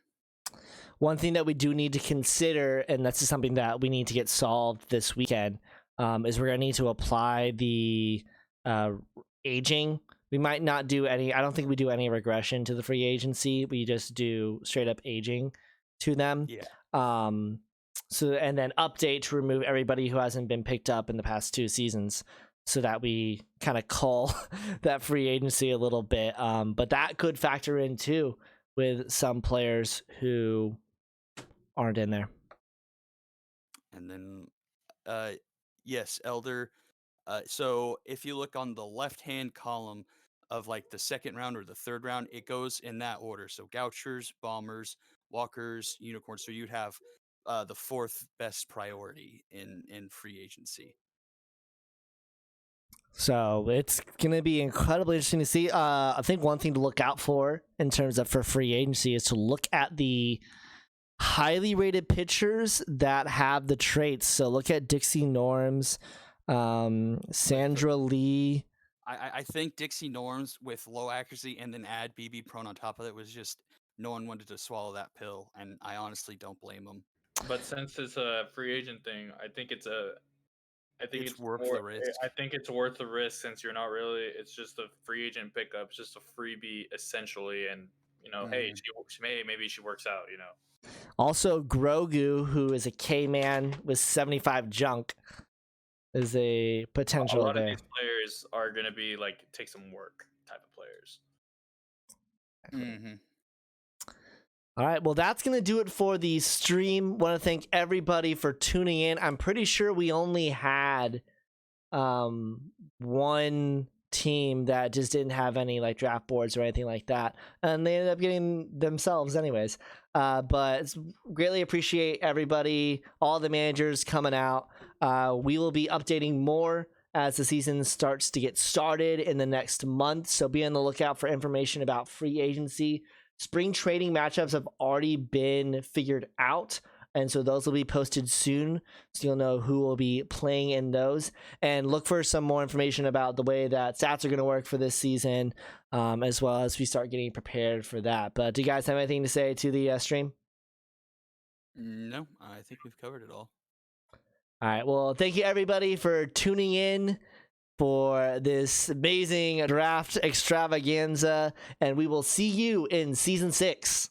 One thing that we do need to consider, and that's just something that we need to get solved this weekend, is we're going to need to apply the aging. We might not do any, I don't think we do any regression to the free agency. We just do straight up aging to them. Yeah. So, and then update to remove everybody who hasn't been picked up in the past 2 seasons, so that we kind of cull that free agency a little bit. But that could factor in too with some players who aren't in there. And then, yes, Elder. So if you look on the left-hand column of like the 2nd round or the 3rd round, it goes in that order. So Gouchers, Bombers, Walkers, Unicorns. So you'd have the 4th best priority in free agency. So it's going to be incredibly interesting to see. I think one thing to look out for in terms of for free agency is to look at the highly rated pitchers that have the traits. So look at Dixie Norms, Sandra Lee. I think Dixie Norms with low accuracy and then add BB Prone on top of it was just no one wanted to swallow that pill, and I honestly don't blame them. But since it's a free agent thing, I think it's worth more, the risk. I think it's worth the risk since you're not really. It's just a free agent pickup, it's just a freebie essentially, and hey, maybe she works out. Also, Grogu, who is a K-man with 75 junk, is a potential A lot there. of these players are going to be like take some work type of players. Mm-hmm. All right, well, that's going to do it for the stream. Want to thank everybody for tuning in. I'm pretty sure we only had one team that just didn't have any like draft boards or anything like that, and they ended up getting themselves anyways. But it's greatly appreciate everybody, all the managers coming out. We will be updating more as the season starts to get started in the next month, so be on the lookout for information about free agency. Spring trading matchups have already been figured out, and so those will be posted soon, so you'll know who will be playing in those. And look for some more information about the way that stats are going to work for this season, as well as we start getting prepared for that. But do you guys have anything to say to the stream? No, I think we've covered it all. All right, well, thank you everybody for tuning in for this amazing draft extravaganza, and we will see you in season 6.